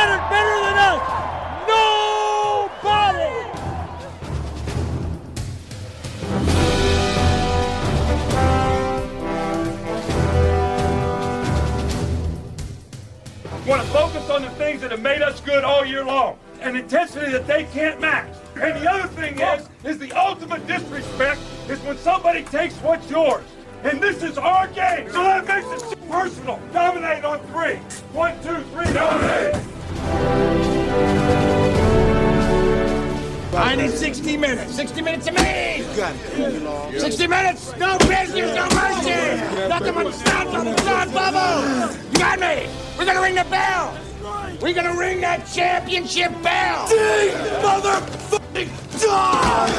got it better than us. Nobody. Want to focus on the things that have made us good all year long, an intensity that they can't match. And the other thing is the ultimate disrespect is when somebody takes what's yours. And this is our game, so that makes it personal. Dominate on 3. 1, 2, 3, dominate. I need 60 minutes. 60 minutes to me. You got it. 60 minutes. No business, no mercy. Nothing but stop, bubble. You got me. We're gonna ring the bell. We're gonna ring that championship bell. Ding, motherfucking dog.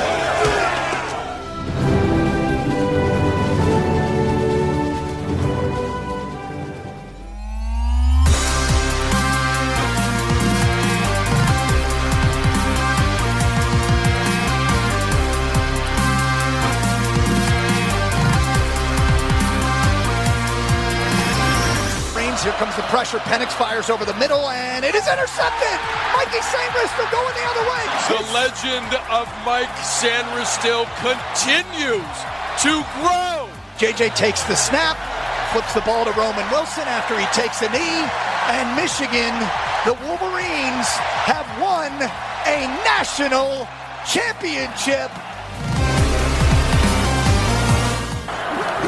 Here comes the pressure. Penix fires over the middle, and it is intercepted. Mikey Sainristil going the other way. The legend of Mike Sainristil continues to grow. JJ takes the snap, flips the ball to Roman Wilson after he takes a knee, and Michigan, the Wolverines, have won a national championship.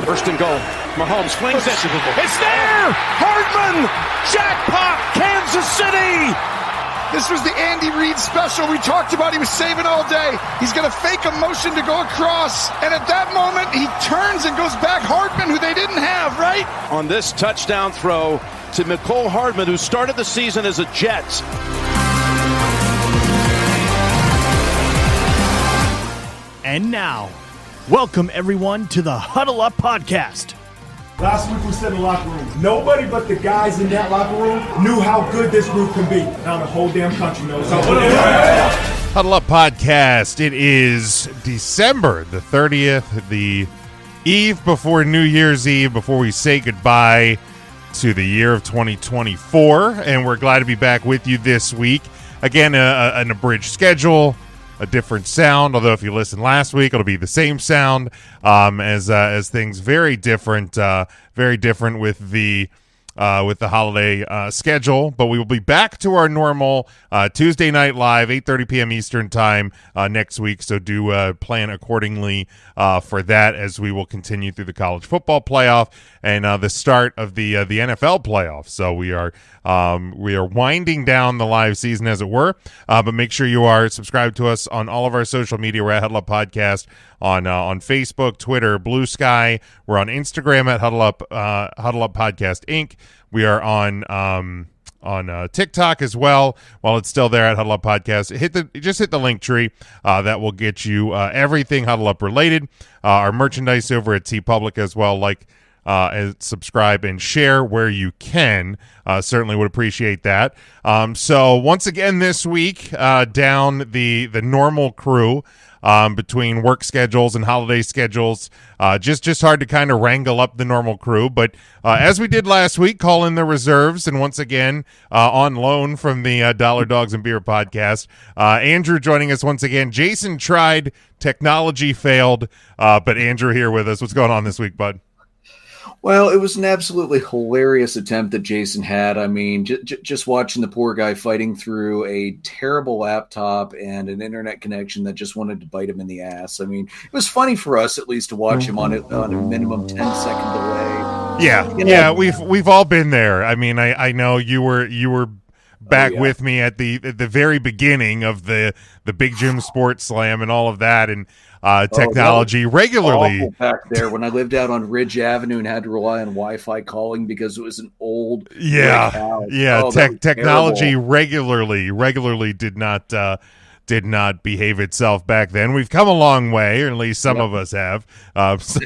First and goal. Mahomes flings it. It's there! Hardman! Jackpot! Kansas City! This was the Andy Reid special we talked about. He was saving all day. He's going to fake a motion to go across. And at that moment, he turns and goes back Hardman, who they didn't have, right? On this touchdown throw to Mecole Hardman, who started the season as a Jet. And now, welcome everyone to the Huddle Up Podcast. Last week we said in the locker room, nobody but the guys in that locker room knew how good this group can be. Now the whole damn country knows how good it is. Huddle Up Podcast. It is December the 30th, the eve before New Year's Eve, before we say goodbye to the year of 2024. And we're glad to be back with you this week. Again, an abridged schedule. A different sound, although if you listened last week, it'll be the same sound as things very different with the holiday schedule. But we will be back to our normal Tuesday night live, 8:30 p.m. Eastern time next week. So do plan accordingly for that, as we will continue through the college football playoff and the start of the NFL playoff. So we are winding down the live season, as it were. But make sure you are subscribed to us on all of our social media. We're at Huddle Up Podcast on Facebook, Twitter, Blue Sky. We're on Instagram at Huddle Up Podcast Inc. We are on TikTok as well. While it's still there at Huddle Up Podcast, just hit the link tree. That will get you everything Huddle Up related. Our merchandise over at TeePublic as well. Subscribe and share where you can. Certainly would appreciate that. So once again this week, down the normal crew. Between work schedules and holiday schedules, just hard to kind of wrangle up the normal crew. But as we did last week, call in the reserves, and once again on loan from the Dollar Dogs and Beer podcast, Andrew joining us once again. Jason tried, technology failed, but Andrew here with us. What's going on this week, bud? Well, it was an absolutely hilarious attempt that Jason had. I mean, just watching the poor guy fighting through a terrible laptop and an internet connection that just wanted to bite him in the ass. I mean, it was funny for us, at least, to watch him on a minimum 10-second delay. Yeah, we've all been there. I mean, I know you were back with me at the very beginning of the Big Jim Sports Slam and all of that, and technology regularly back there when I lived out on Ridge Avenue and had to rely on Wi-Fi calling because it was an old technology regularly did not behave itself back then. We've come a long way, or at least some of us have. So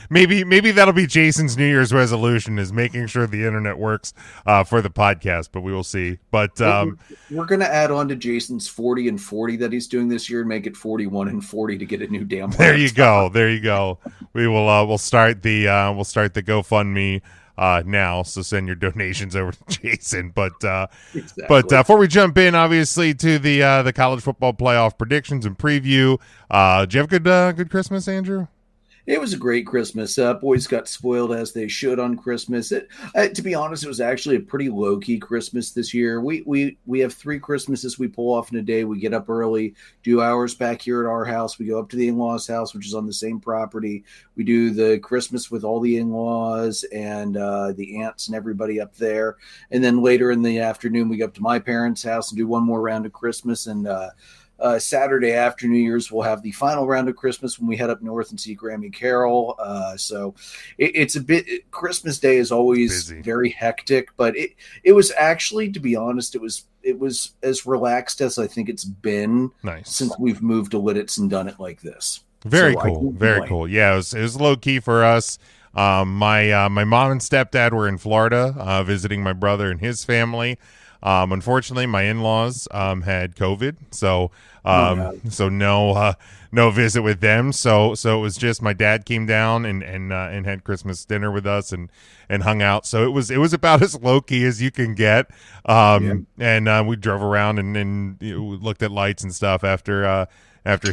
maybe that'll be Jason's New Year's resolution, is making sure the internet works for the podcast, but we will see. But we're going to add on to Jason's 40 and 40 that he's doing this year and make it 41 and 40 to get a new damn laptop. There you go. We will we'll start the GoFundMe now. So send your donations over to Jason. But Exactly. but before we jump in, obviously, to the college football playoff predictions and preview, did you have a good Christmas, Andrew? It was a great Christmas. Boys got spoiled as they should on Christmas. To be honest, it was actually a pretty low-key Christmas this year. We have 3 Christmases we pull off in a day. We get up early, do hours back here at our house. We go up to the in-laws' house, which is on the same property. We do the Christmas with all the in-laws and the aunts and everybody up there. And then later in the afternoon, we go up to my parents' house and do one more round of Christmas. And Saturday after New Year's, we'll have the final round of Christmas when we head up north and see Grammy Carol. So it's a bit. Christmas Day is always busy, very hectic, but it was actually, to be honest, it was as relaxed as I think it's been since we've moved to Lidditz and done it like this. Very cool. Very cool. Yeah, it was low key for us. My mom and stepdad were in Florida visiting my brother and his family. Unfortunately, my in-laws had COVID, so no visit with them. So it was just my dad came down and had Christmas dinner with us and hung out. So it was about as low key as you can get. And we drove around and looked at lights and stuff after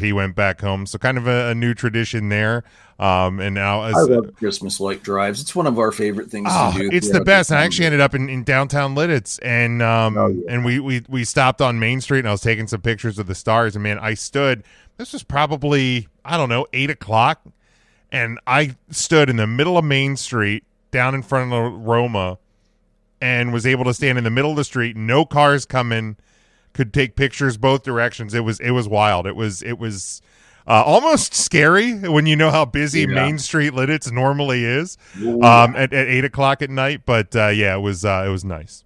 he went back home. So kind of a new tradition there. And now I love Christmas light drives. It's one of our favorite things to do. It's the best. I actually ended up in downtown Lidditz, and and we stopped on Main Street, and I was taking some pictures of the stars. And man, I stood. This was probably 8:00, and I stood in the middle of Main Street, down in front of Roma, and was able to stand in the middle of the street. No cars coming. Could take pictures both directions. It was wild. It was almost scary when you know how busy Main Street Lidditz normally is at 8:00 at night. But it was nice.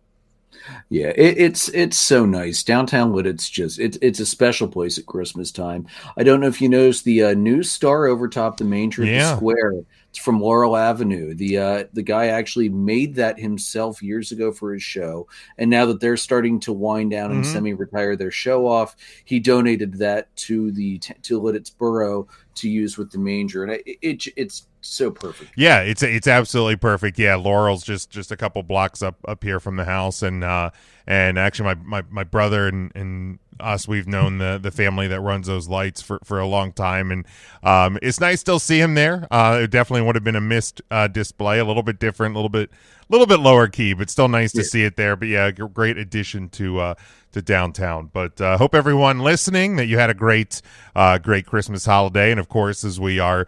Yeah, it's so nice. Downtown Lidditz, it's a special place at Christmas time. I don't know if you noticed the news star over top the main street, the square. It's from Laurel Avenue. The guy actually made that himself years ago for his show, and now that they're starting to wind down and semi-retire their show off, he donated that to Lidditz Borough to use with the manger, and it's so perfect. Yeah, it's absolutely perfect. Yeah, Laurel's just a couple blocks up here from the house, and actually my brother and us, we've known the family that runs those lights for a long time, and it's nice still see him there. It definitely would have been a missed display, a little bit different, a little bit lower key, but still nice to see it there. But yeah, great addition to downtown. But hope everyone listening that you had a great Christmas holiday. And of course, as we are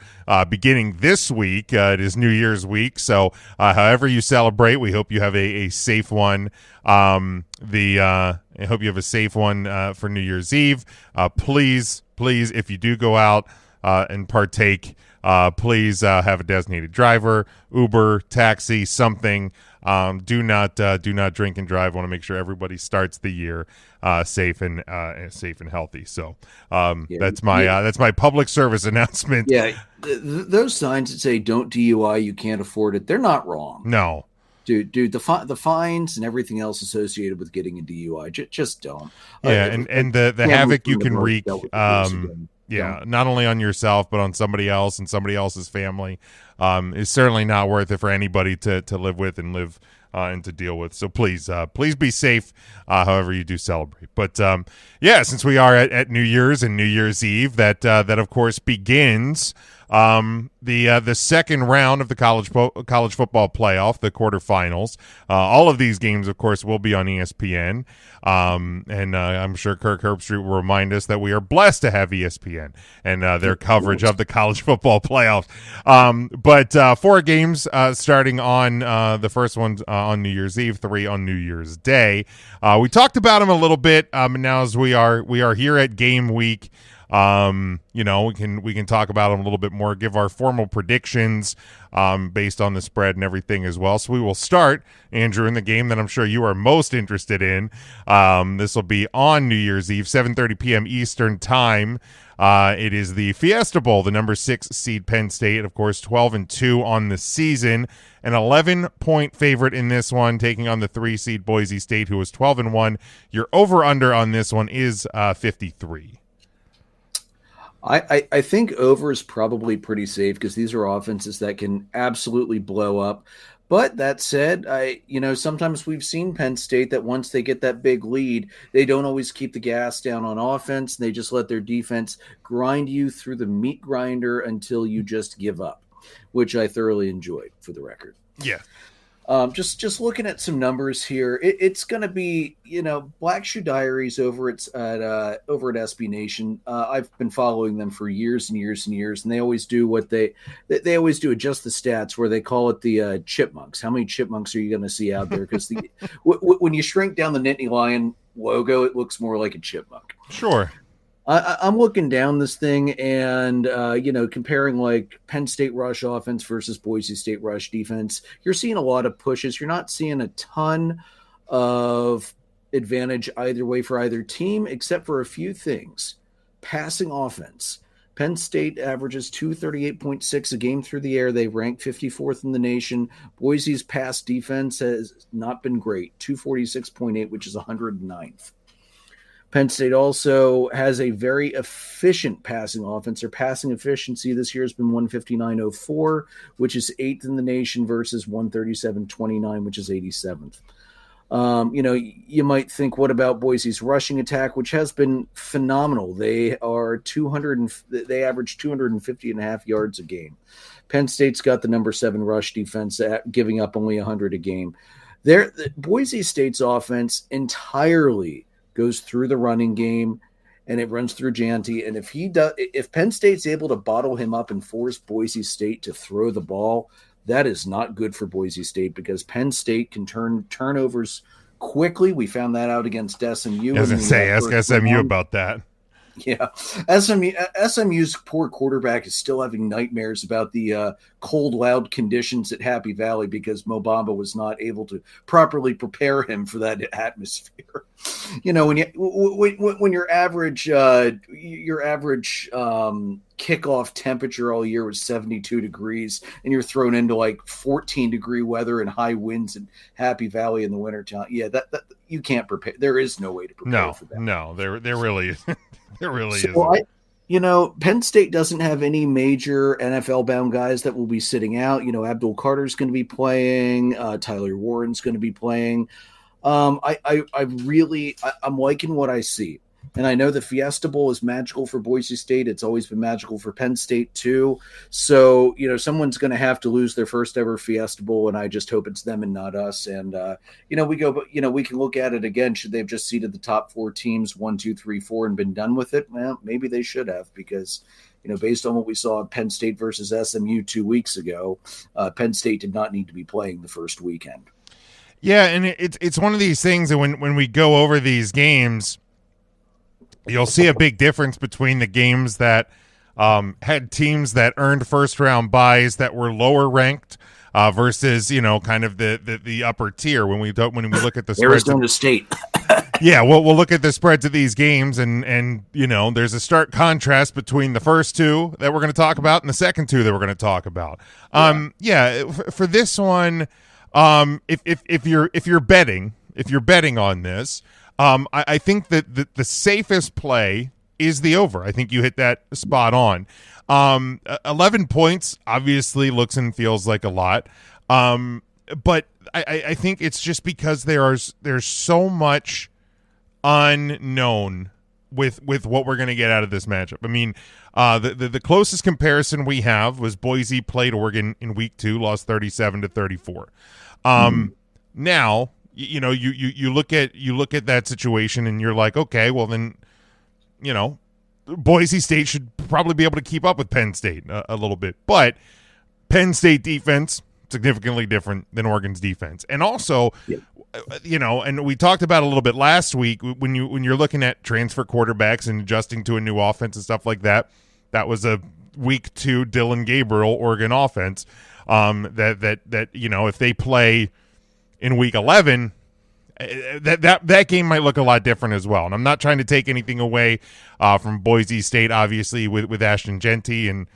beginning this week, it is New Year's week. So however you celebrate, we hope you have a safe one. I hope you have a safe one for New Year's Eve. Please, if you do go out and partake, please have a designated driver, Uber, taxi, something. Do not drink and drive. I want to make sure everybody starts the year safe and healthy. So that's my public service announcement. Yeah, those signs that say "Don't DUI, you can't afford it," they're not wrong. No. Dude, the fines and everything else associated with getting a DUI, just don't. Yeah, and the havoc you can wreak, not only on yourself but on somebody else and somebody else's family, is certainly not worth it for anybody to live with and live and to deal with. So please be safe, however you do celebrate. But since we are at New Year's and New Year's Eve, that of course begins the second round of the college football playoff, the quarterfinals. All of these games, of course, will be on ESPN. And I'm sure Kirk Herbstreit will remind us that we are blessed to have ESPN and their coverage of the college football playoffs. But 4 games starting on the first one on New Year's Eve, 3 on New Year's Day. We talked about them a little bit, and now as we are here at game week, we can talk about them a little bit more, give our formal predictions based on the spread and everything as well. So we will start, Andrew, in the game that I'm sure you are most interested in. This will be on New Year's Eve, 7:30 p.m. Eastern time. It is the Fiesta Bowl, the number 6 seed Penn State, of course, 12-2 on the season, an 11-point favorite in this one, taking on the 3 seed Boise State, who was 12-1. Your over/under on this one is 53. I think over is probably pretty safe because these are offenses that can absolutely blow up. But that said, sometimes we've seen Penn State that once they get that big lead, they don't always keep the gas down on offense. They just let their defense grind you through the meat grinder until you just give up, which I thoroughly enjoyed, for the record. Yeah. Just looking at some numbers here, it's going to be, Black Shoe Diaries over at SB Nation. I've been following them for years and years and years, and they always do what they always do, adjust the stats, where they call it the chipmunks. How many chipmunks are you going to see out there? Because when you shrink down the Nittany Lion logo, it looks more like a chipmunk. Sure. I'm looking down this thing and, comparing like Penn State rush offense versus Boise State rush defense. You're seeing a lot of pushes. You're not seeing a ton of advantage either way for either team, except for a few things. Passing offense. Penn State averages 238.6 a game through the air. They rank 54th in the nation. Boise's pass defense has not been great. 246.8, which is 109th. Penn State also has a very efficient passing offense. Their passing efficiency this year has been 159.04, which is 8th in the nation, versus 137.29, which is 87th. You might think, what about Boise's rushing attack, which has been phenomenal? They are they average 250.5 yards a game. Penn State's got the number 7 rush defense, giving up only 100 a game. Boise State's offense entirely goes through the running game, and it runs through Janty. And if Penn State's able to bottle him up and force Boise State to throw the ball, that is not good for Boise State, because Penn State can turn turnovers quickly. We found that out against SMU. I was going to say, ask SMU about that. Yeah, SMU's poor quarterback is still having nightmares about the cold, loud conditions at Happy Valley, because Mo Bamba was not able to properly prepare him for that atmosphere. When your average kickoff temperature all year was 72 degrees, and you're thrown into like 14-degree weather and high winds in Happy Valley in the wintertime. Yeah, that you can't prepare. There is no way to prepare for that. No, there really isn't. There really isn't. Penn State doesn't have any major NFL-bound guys that will be sitting out. Abdul Carter's going to be playing. Tyler Warren's going to be playing. I'm liking what I see. And I know the Fiesta Bowl is magical for Boise State. It's always been magical for Penn State too. So, someone's going to have to lose their first ever Fiesta Bowl, and I just hope it's them and not us. And, we can look at it again. Should they have just seeded the top 4 teams, 1, 2, 3, 4, and been done with it? Well, maybe they should have, because, based on what we saw at Penn State versus SMU 2 weeks ago, Penn State did not need to be playing the first weekend. Yeah, and it's one of these things that when we go over these games, you'll see a big difference between the games that had teams that earned first-round buys that were lower ranked versus kind of the upper tier. When we look at the spreads, Arizona State. Yeah, we'll look at the spreads of these games, and there's a stark contrast between the first 2 that we're going to talk about and the second 2 that we're going to talk about. For this one, if you're betting on this. I think that the safest play is the over. I think you hit that spot on. 11 points obviously looks and feels like a lot, but I think it's just because there's so much unknown with what we're going to get out of this matchup. I mean, the closest comparison we have was Boise played Oregon in week 2, lost 37-34. Now, you look at that situation and you're like, okay, well then, Boise State should probably be able to keep up with Penn State a little bit, but Penn State defense significantly different than Oregon's defense, and also, and we talked about it a little bit last week when you're looking at transfer quarterbacks and adjusting to a new offense and stuff like that. That was a week 2 Dylan Gabriel Oregon offense. That if they play in week 11, that game might look a lot different as well. And I'm not trying to take anything away from Boise State, obviously, with Ashton Genty. And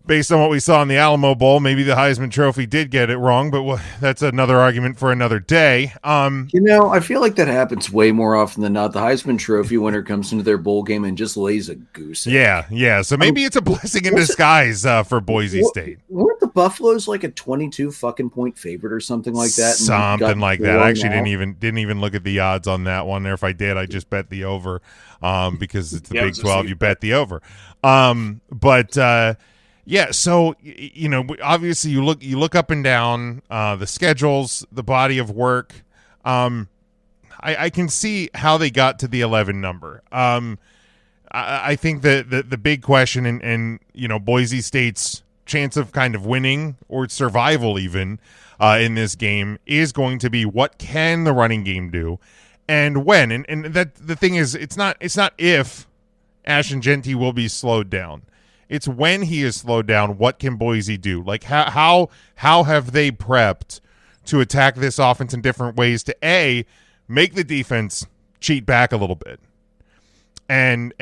based on what we saw in the Alamo Bowl, maybe the Heisman Trophy did get it wrong, but that's another argument for another day. I feel like that happens way more often than not. The Heisman Trophy winner comes into their bowl game and just lays a goose egg. Yeah. So maybe it's a blessing in disguise for Boise State. Weren't the Buffalo's like a 22 fucking point favorite or something like that? Something like that. I actually didn't even look at the odds on that one. Or if I did, I just bet the over because it's the Big 12. You bet the over. Yeah, so obviously you look up and down the schedules, the body of work. I can see how they got to the 11 number. I think the big question and Boise State's chance of kind of winning or survival even in this game is going to be what can the running game do and when. And that the thing is, it's not if Ashton Jeanty will be slowed down. It's when he is slowed down, what can Boise do? Like how have they prepped to attack this offense in different ways to make the defense cheat back a little bit? And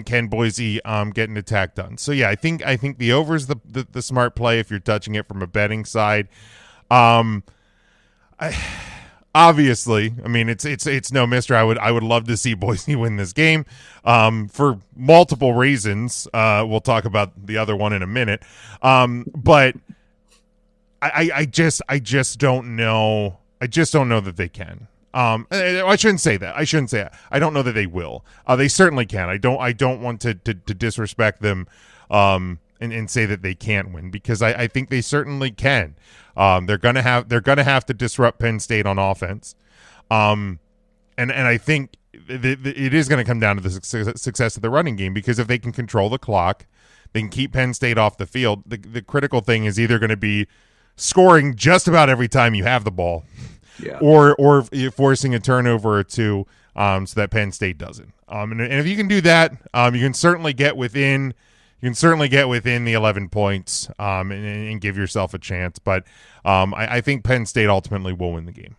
can Boise get an attack done? So yeah, I think the over is the smart play if you're touching it from a betting side. Obviously, I mean it's no mystery. I would love to see Boise win this game for multiple reasons. We'll talk about the other one in a minute. But I just don't know. I just don't know that they can. I shouldn't say that. I don't know that they will. They certainly can. I don't want to disrespect them and say that they can't win, because I think they certainly can. They're gonna have to disrupt Penn State on offense, and I think it is going to come down to the success of the running game, because if they can control the clock, they can keep Penn State off the field. The critical thing is either going to be scoring just about every time you have the ball. Yeah. Or forcing a turnover or two so that Penn State doesn't. And if you can do that, you can certainly get within the 11 points and give yourself a chance. But I think Penn State ultimately will win the game.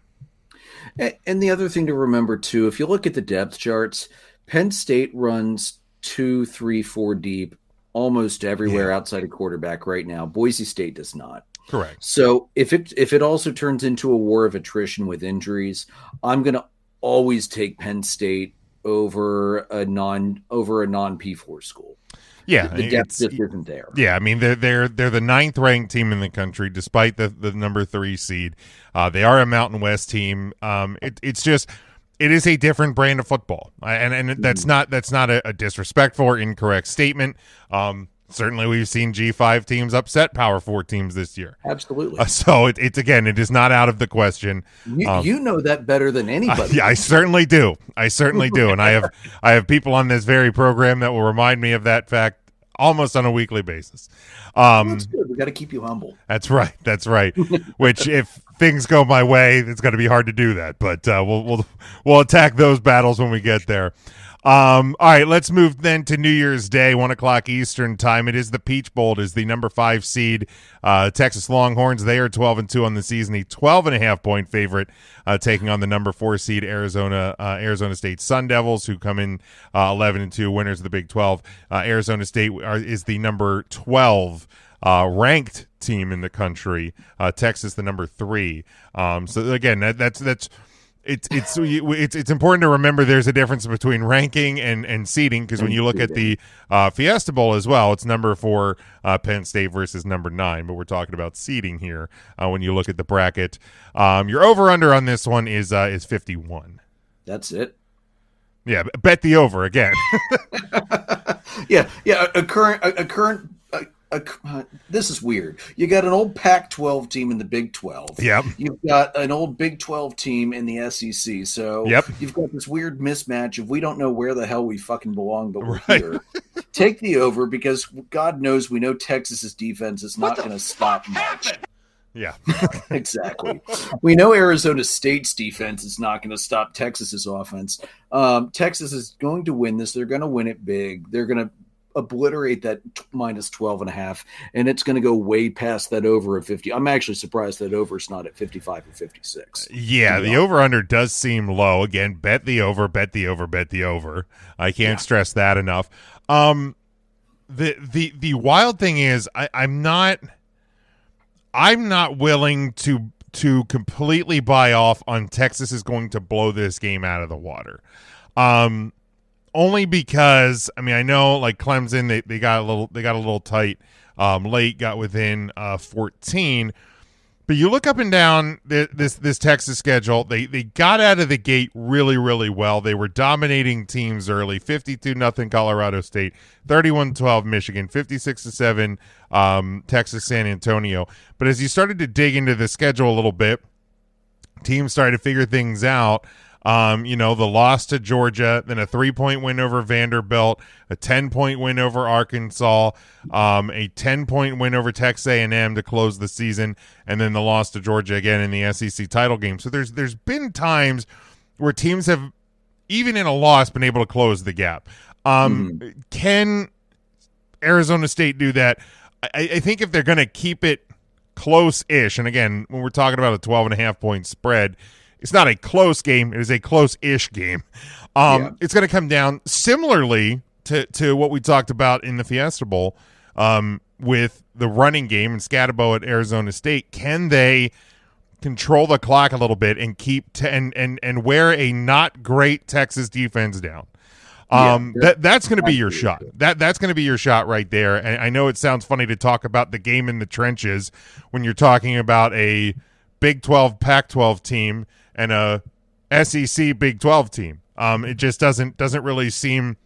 And the other thing to remember too, if you look at the depth charts, Penn State runs 2, 3, 4 deep almost everywhere outside of quarterback right now. Boise State does not. Correct. So if it also turns into a war of attrition with injuries, I'm going to always take Penn State over a non P4 school. Yeah, the depth just isn't there. Yeah, I mean they're the 9th ranked team in the country, despite the number 3 seed. They are a Mountain West team. It is a different brand of football, and that's not a disrespectful or incorrect statement. Certainly, we've seen G5 teams upset Power 4 teams this year. Absolutely. So it is not out of the question. You know that better than anybody. Yeah, I certainly do. And I have people on this very program that will remind me of that fact almost on a weekly basis. That's good. We got to keep you humble. That's right. Which, if things go my way, it's going to be hard to do that. But we'll attack those battles when we get there. All right, let's move then to New Year's Day, 1:00 Eastern time. It is the Peach Bowl. It is the number 5 seed Texas Longhorns. They are 12-2 on the season, a 12.5-point favorite, taking on the number 4 seed Arizona State Sun Devils, who come in 11-2, winners of the Big 12. Arizona State is the number 12 ranked team in the country. Texas, the number 3. So again, that's. It's important to remember there's a difference between ranking and seeding, because when you look at the Fiesta Bowl as well, it's number 4 Penn State versus number 9, but we're talking about seeding here when you look at the bracket. Your over-under on this one is 51. That's it. Yeah, bet the over again. Yeah. A current. This is weird. You got an old Pac-12 team in the Big 12. Yep. You've got an old Big 12 team in the SEC. So You've got this weird mismatch of we don't know where the hell we fucking belong, but we're here. Take the over, because God knows we know Texas's defense is not going to stop much. Yeah. Exactly. We know Arizona State's defense is not going to stop Texas's offense. Texas is going to win this. They're going to win it big. They're going to obliterate that minus 12.5, and it's going to go way past that over of 50. I'm actually surprised that over is not at 55 or 56. Yeah, the over-under does seem low. Again, bet the over. I can't stress that enough. The wild thing is I'm not willing to completely buy off on Texas is going to blow this game out of the water. only because I know like Clemson, they got a little tight late, got within 14. But you look up and down this Texas schedule, they got out of the gate really, really well. They were dominating teams early, 52-0 Colorado State, 31-12 Michigan, 56-7 Texas San Antonio. But as you started to dig into the schedule a little bit, teams started to figure things out. The loss to Georgia, then a 3-point win over Vanderbilt, a 10-point win over Arkansas, a 10-point win over Texas A&M to close the season, and then the loss to Georgia again in the SEC title game. So there's been times where teams have, even in a loss, been able to close the gap. Can Arizona State do that? I think if they're going to keep it close-ish, and again, when we're talking about a 12.5-point spread, it's not a close game. It is a close-ish game. It's going to come down similarly to what we talked about in the Fiesta Bowl with the running game and Scatterbo at Arizona State. Can they control the clock a little bit and keep and wear a not great Texas defense down? That's going to be your shot. That's going to be your shot right there. And I know it sounds funny to talk about the game in the trenches when you're talking about a Big 12, Pac-12 team and a SEC Big 12 team. It just doesn't really seem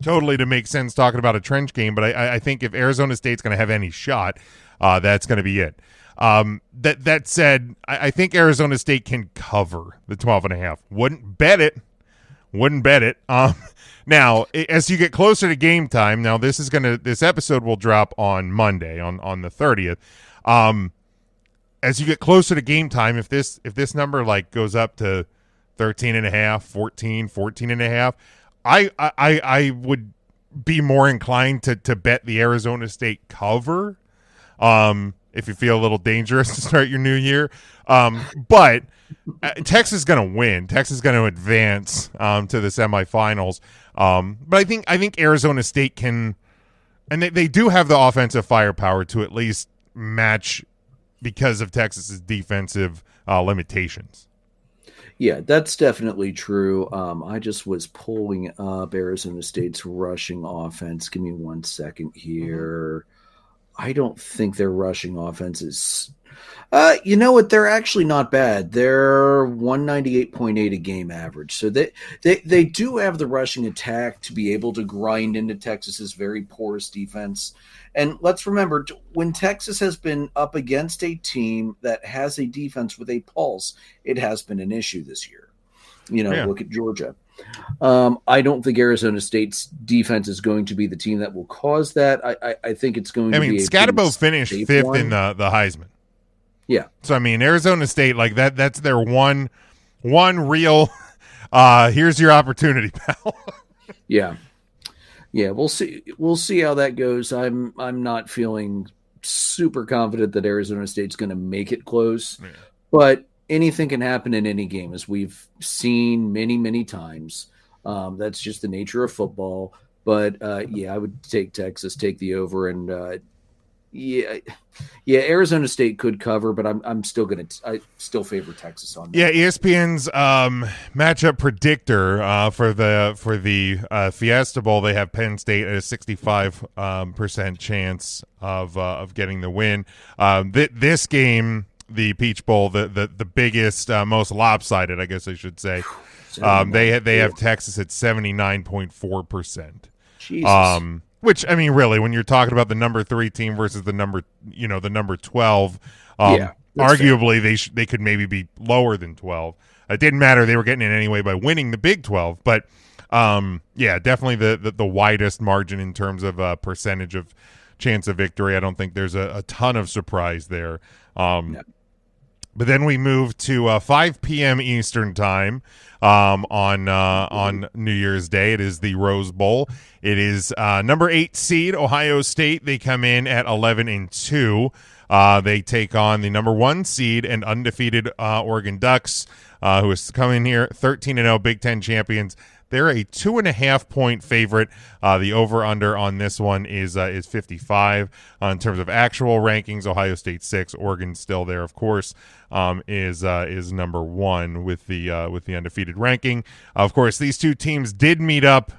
totally to make sense talking about a trench game, but I think if Arizona State's going to have any shot, that's going to be it. That said, I think Arizona State can cover the 12.5. Wouldn't bet it. Now, as you get closer to game time, now this episode will drop on Monday on the 30th. As you get closer to game time, if this number like goes up to 13.5, 14.5, I would be more inclined to bet the Arizona State cover. If you feel a little dangerous to start your new year, but Texas is going to win. Texas is going to advance to the semifinals. But I think Arizona State can, and they do have the offensive firepower to at least match because of Texas's defensive limitations. Yeah, that's definitely true. I just was pulling up Arizona State's rushing offense. Give me 1 second here. I don't think their rushing offense is you know what? They're actually not bad. They're 198.8 a game average. So they do have the rushing attack to be able to grind into Texas's very porous defense. And let's remember, when Texas has been up against a team that has a defense with a pulse, it has been an issue this year. Look at Georgia. I don't think Arizona State's defense is going to be the team that will cause that. I think it's going to be Scatterbo finished 5th in the Heisman. Yeah. So, Arizona State, like that's their one real here's your opportunity, pal. Yeah. Yeah, we'll see how that goes. I'm not feeling super confident that Arizona State's going to make it close. Yeah. But anything can happen in any game, as we've seen many, many times. That's just the nature of football. But, I would take Texas, take the over, and Arizona State could cover, but I still favor Texas on that. Yeah, ESPN's matchup predictor for the Fiesta Bowl, they have Penn State at a 65% chance of getting the win. This game, the Peach Bowl, the biggest, most lopsided, I guess I should say. They have Texas at 79.4%. Jesus. Which, really, when you're talking about the number 3 team versus the number 12, arguably they could maybe be lower than 12. It didn't matter; they were getting it anyway by winning the Big 12. But definitely the widest margin in terms of percentage of chance of victory. I don't think there's a ton of surprise there. But then we move to 5 p.m. Eastern time on New Year's Day. It is the Rose Bowl. It is number 8 seed Ohio State. They come in at 11-2. They take on the number 1 seed and undefeated Oregon Ducks, who is coming here 13-0 Big Ten champions. They're a 2.5-point favorite. The over/under on this one is 55. In terms of actual rankings, Ohio State 6, Oregon still there, of course, is number 1 with the undefeated ranking. Of course, these two teams did meet up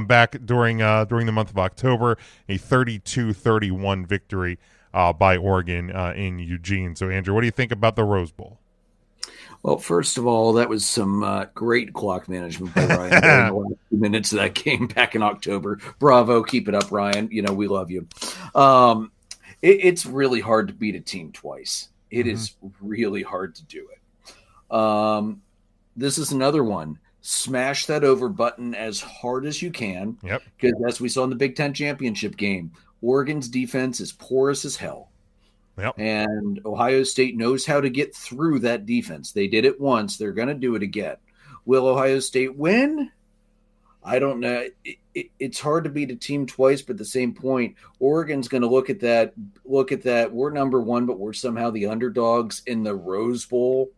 back during the month of October, a 32-31 victory by Oregon in Eugene. So, Andrew, what do you think about the Rose Bowl? Well, first of all, that was some great clock management by Ryan during the last 2 minutes of that game back in October. Bravo. Keep it up, Ryan. We love you. It's really hard to beat a team twice. It is really hard to do it. This is another one. Smash that over button as hard as you can. Yep. Because as we saw in the Big Ten championship game, Oregon's defense is porous as hell. Yep. And Ohio State knows how to get through that defense. They did it once. They're going to do it again. Will Ohio State win? I don't know. It's hard to beat a team twice, but at the same point, Oregon's going to look at that. We're number 1, but we're somehow the underdogs in the Rose Bowl.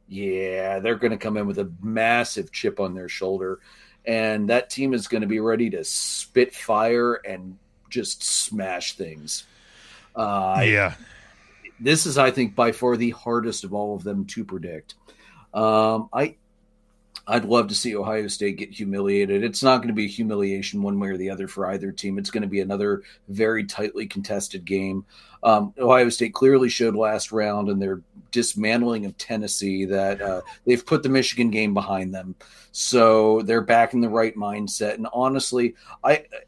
Yeah, they're going to come in with a massive chip on their shoulder. And that team is going to be ready to spit fire and just smash things. This is, I think, by far the hardest of all of them to predict. I'd love to see Ohio State get humiliated. It's not going to be a humiliation one way or the other for either team. It's going to be another very tightly contested game. Ohio State clearly showed last round in their dismantling of Tennessee that they've put the Michigan game behind them. So they're back in the right mindset. And honestly,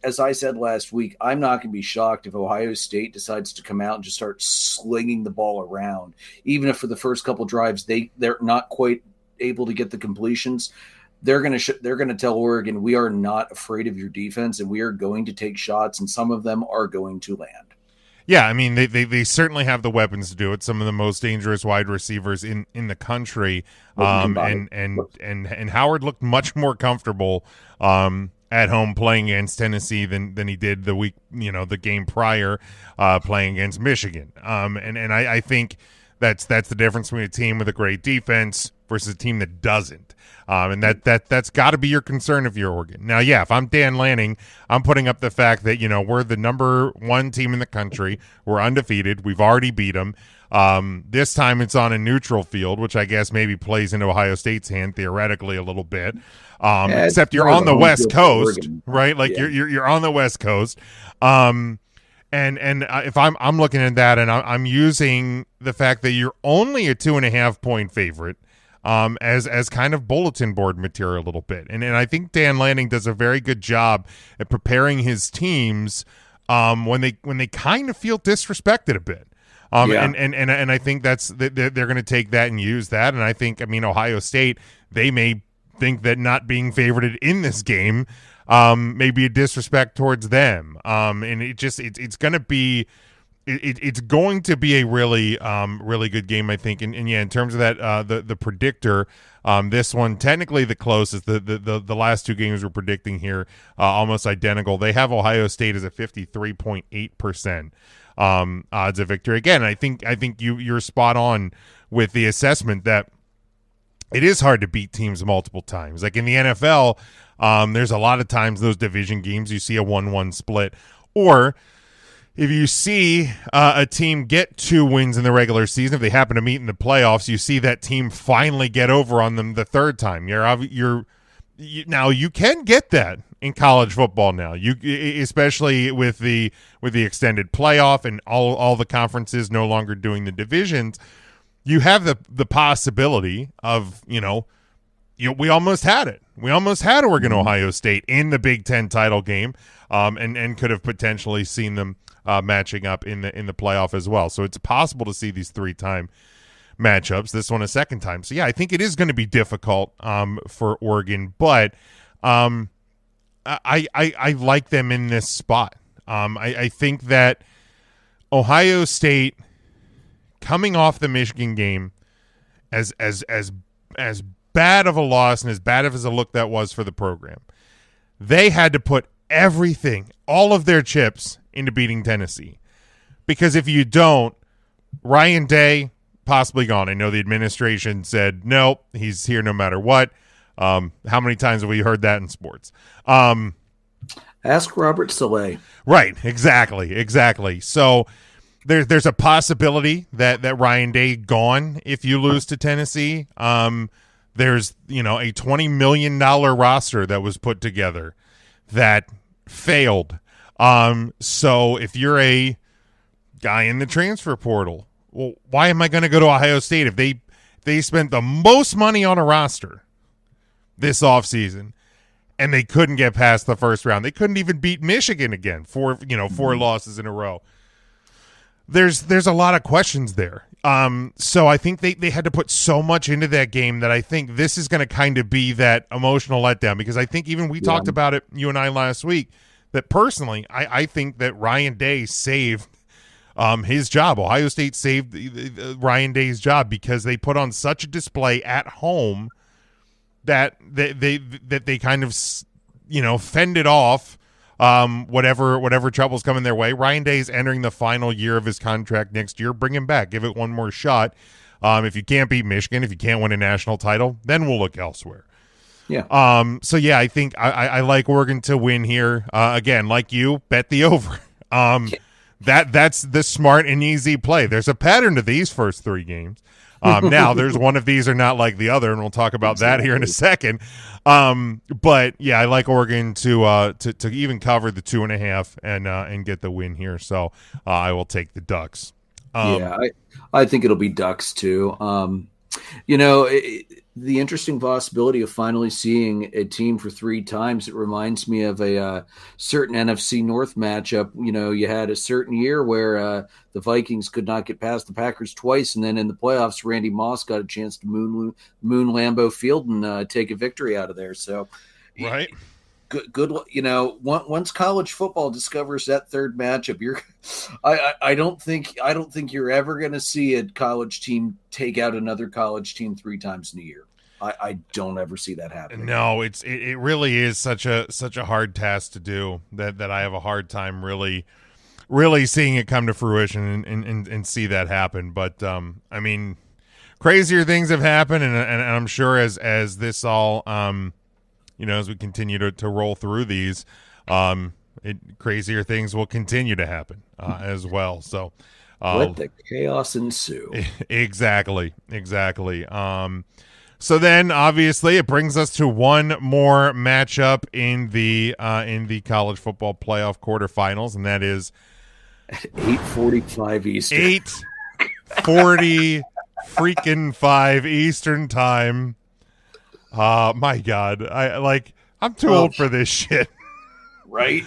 as I said last week, I'm not going to be shocked if Ohio State decides to come out and just start slinging the ball around. Even if for the first couple drives they're not quite able to get the completions, they're going to tell Oregon, we are not afraid of your defense and we are going to take shots, and some of them are going to land. Yeah, I mean, they certainly have the weapons to do it. Some of the most dangerous wide receivers in the country, and Howard looked much more comfortable at home playing against Tennessee than he did the game prior playing against Michigan. And I think that's the difference between a team with a great defense versus a team that doesn't. And that's got to be your concern if you're Oregon. Now, yeah, if I'm Dan Lanning, I'm putting up the fact that, we're the number 1 team in the country. We're undefeated. We've already beat them. This time it's on a neutral field, which I guess maybe plays into Ohio State's hand theoretically a little bit. Except you're on the West Coast, right? Like you're on the West Coast. And if I'm looking at that and I'm using the fact that you're only a 2.5-point favorite, as kind of bulletin board material a little bit. And I think Dan Lanning does a very good job at preparing his teams when they kind of feel disrespected a bit. And I think they're going to take that and use that. And I think, Ohio State, they may think that not being favored in this game may be a disrespect towards them. And it's going to be it's going to be a really really good game, I think. And yeah, in terms of that the predictor, this one technically the closest. The last 2 games we're predicting here almost identical. They have Ohio State as a 53.8% odds of victory. Again, I think you're spot on with the assessment that it is hard to beat teams multiple times. Like in the NFL, there's a lot of times those division games you see a 1-1 split, or if you see a team get 2 wins in the regular season, if they happen to meet in the playoffs, you see that team finally get over on them the 3rd time. Now you can get that in college football now. Especially with the extended playoff and all the conferences no longer doing the divisions, you have the possibility of we almost had it. We almost had Oregon Ohio State in the Big Ten title game, and could have potentially seen them matching up in the playoff as well. So it's possible to see these 3-time matchups. This one a 2nd time. So yeah, I think it is going to be difficult for Oregon, but I like them in this spot. I think that Ohio State, coming off the Michigan game, as bad of a loss and as bad of as a look that was for the program, they had to put everything, all of their chips, into beating Tennessee. Because if you don't, Ryan Day possibly gone. I know the administration said, nope, he's here no matter what. How many times have we heard that in sports? Ask Robert Saleh. Right, exactly. So there's a possibility that Ryan Day gone if you lose to Tennessee. There's a $20 million roster that was put together that failed. So if you're a guy in the transfer portal, well, why am I going to go to Ohio State if they spent the most money on a roster this offseason and they couldn't get past the first round? They couldn't even beat Michigan again, four losses in a row. There's a lot of questions there. So I think they had to put so much into that game that I think this is going to kind of be that emotional letdown, because I think even we talked about it, you and I, last week, that personally I think that Ryan Day saved his job. Ohio State saved Ryan Day's job because they put on such a display at home that they kind of fended off whatever trouble's coming their way. Ryan Day's entering the final year of his contract next year. Bring him back. Give it one more shot. If you can't beat Michigan, if you can't win a national title, then we'll look elsewhere. Yeah. So yeah, I think I like Oregon to win here. Again, like you, bet the over. That's the smart and easy play. There's a pattern to these first three games. Now there's one of these are not like the other, and we'll talk about that here in a second. But yeah, I like Oregon to even cover the 2.5 and get the win here. So I will take the Ducks. I think it'll be Ducks too. The interesting possibility of finally seeing a team for 3 times, it reminds me of a certain NFC North matchup. You had a certain year where the Vikings could not get past the Packers twice, and then in the playoffs, Randy Moss got a chance to moon Lambeau Field and take a victory out of there. So, right. Good. Once college football discovers that third matchup, I don't think you're ever going to see a college team take out another college team 3 times in a year. I don't ever see that happening. No, it really is such a hard task to do that I have a hard time really seeing it come to fruition and see that happen. But I mean, crazier things have happened, and I'm sure as this all as we continue to roll through these, crazier things will continue to happen as well. So let the chaos ensue. Exactly. So then, obviously, it brings us to one more matchup in the college football playoff quarterfinals, and that is 8:45 Eastern. 8:40 freaking 5 Eastern time. My God, I'm too old for this shit. Right.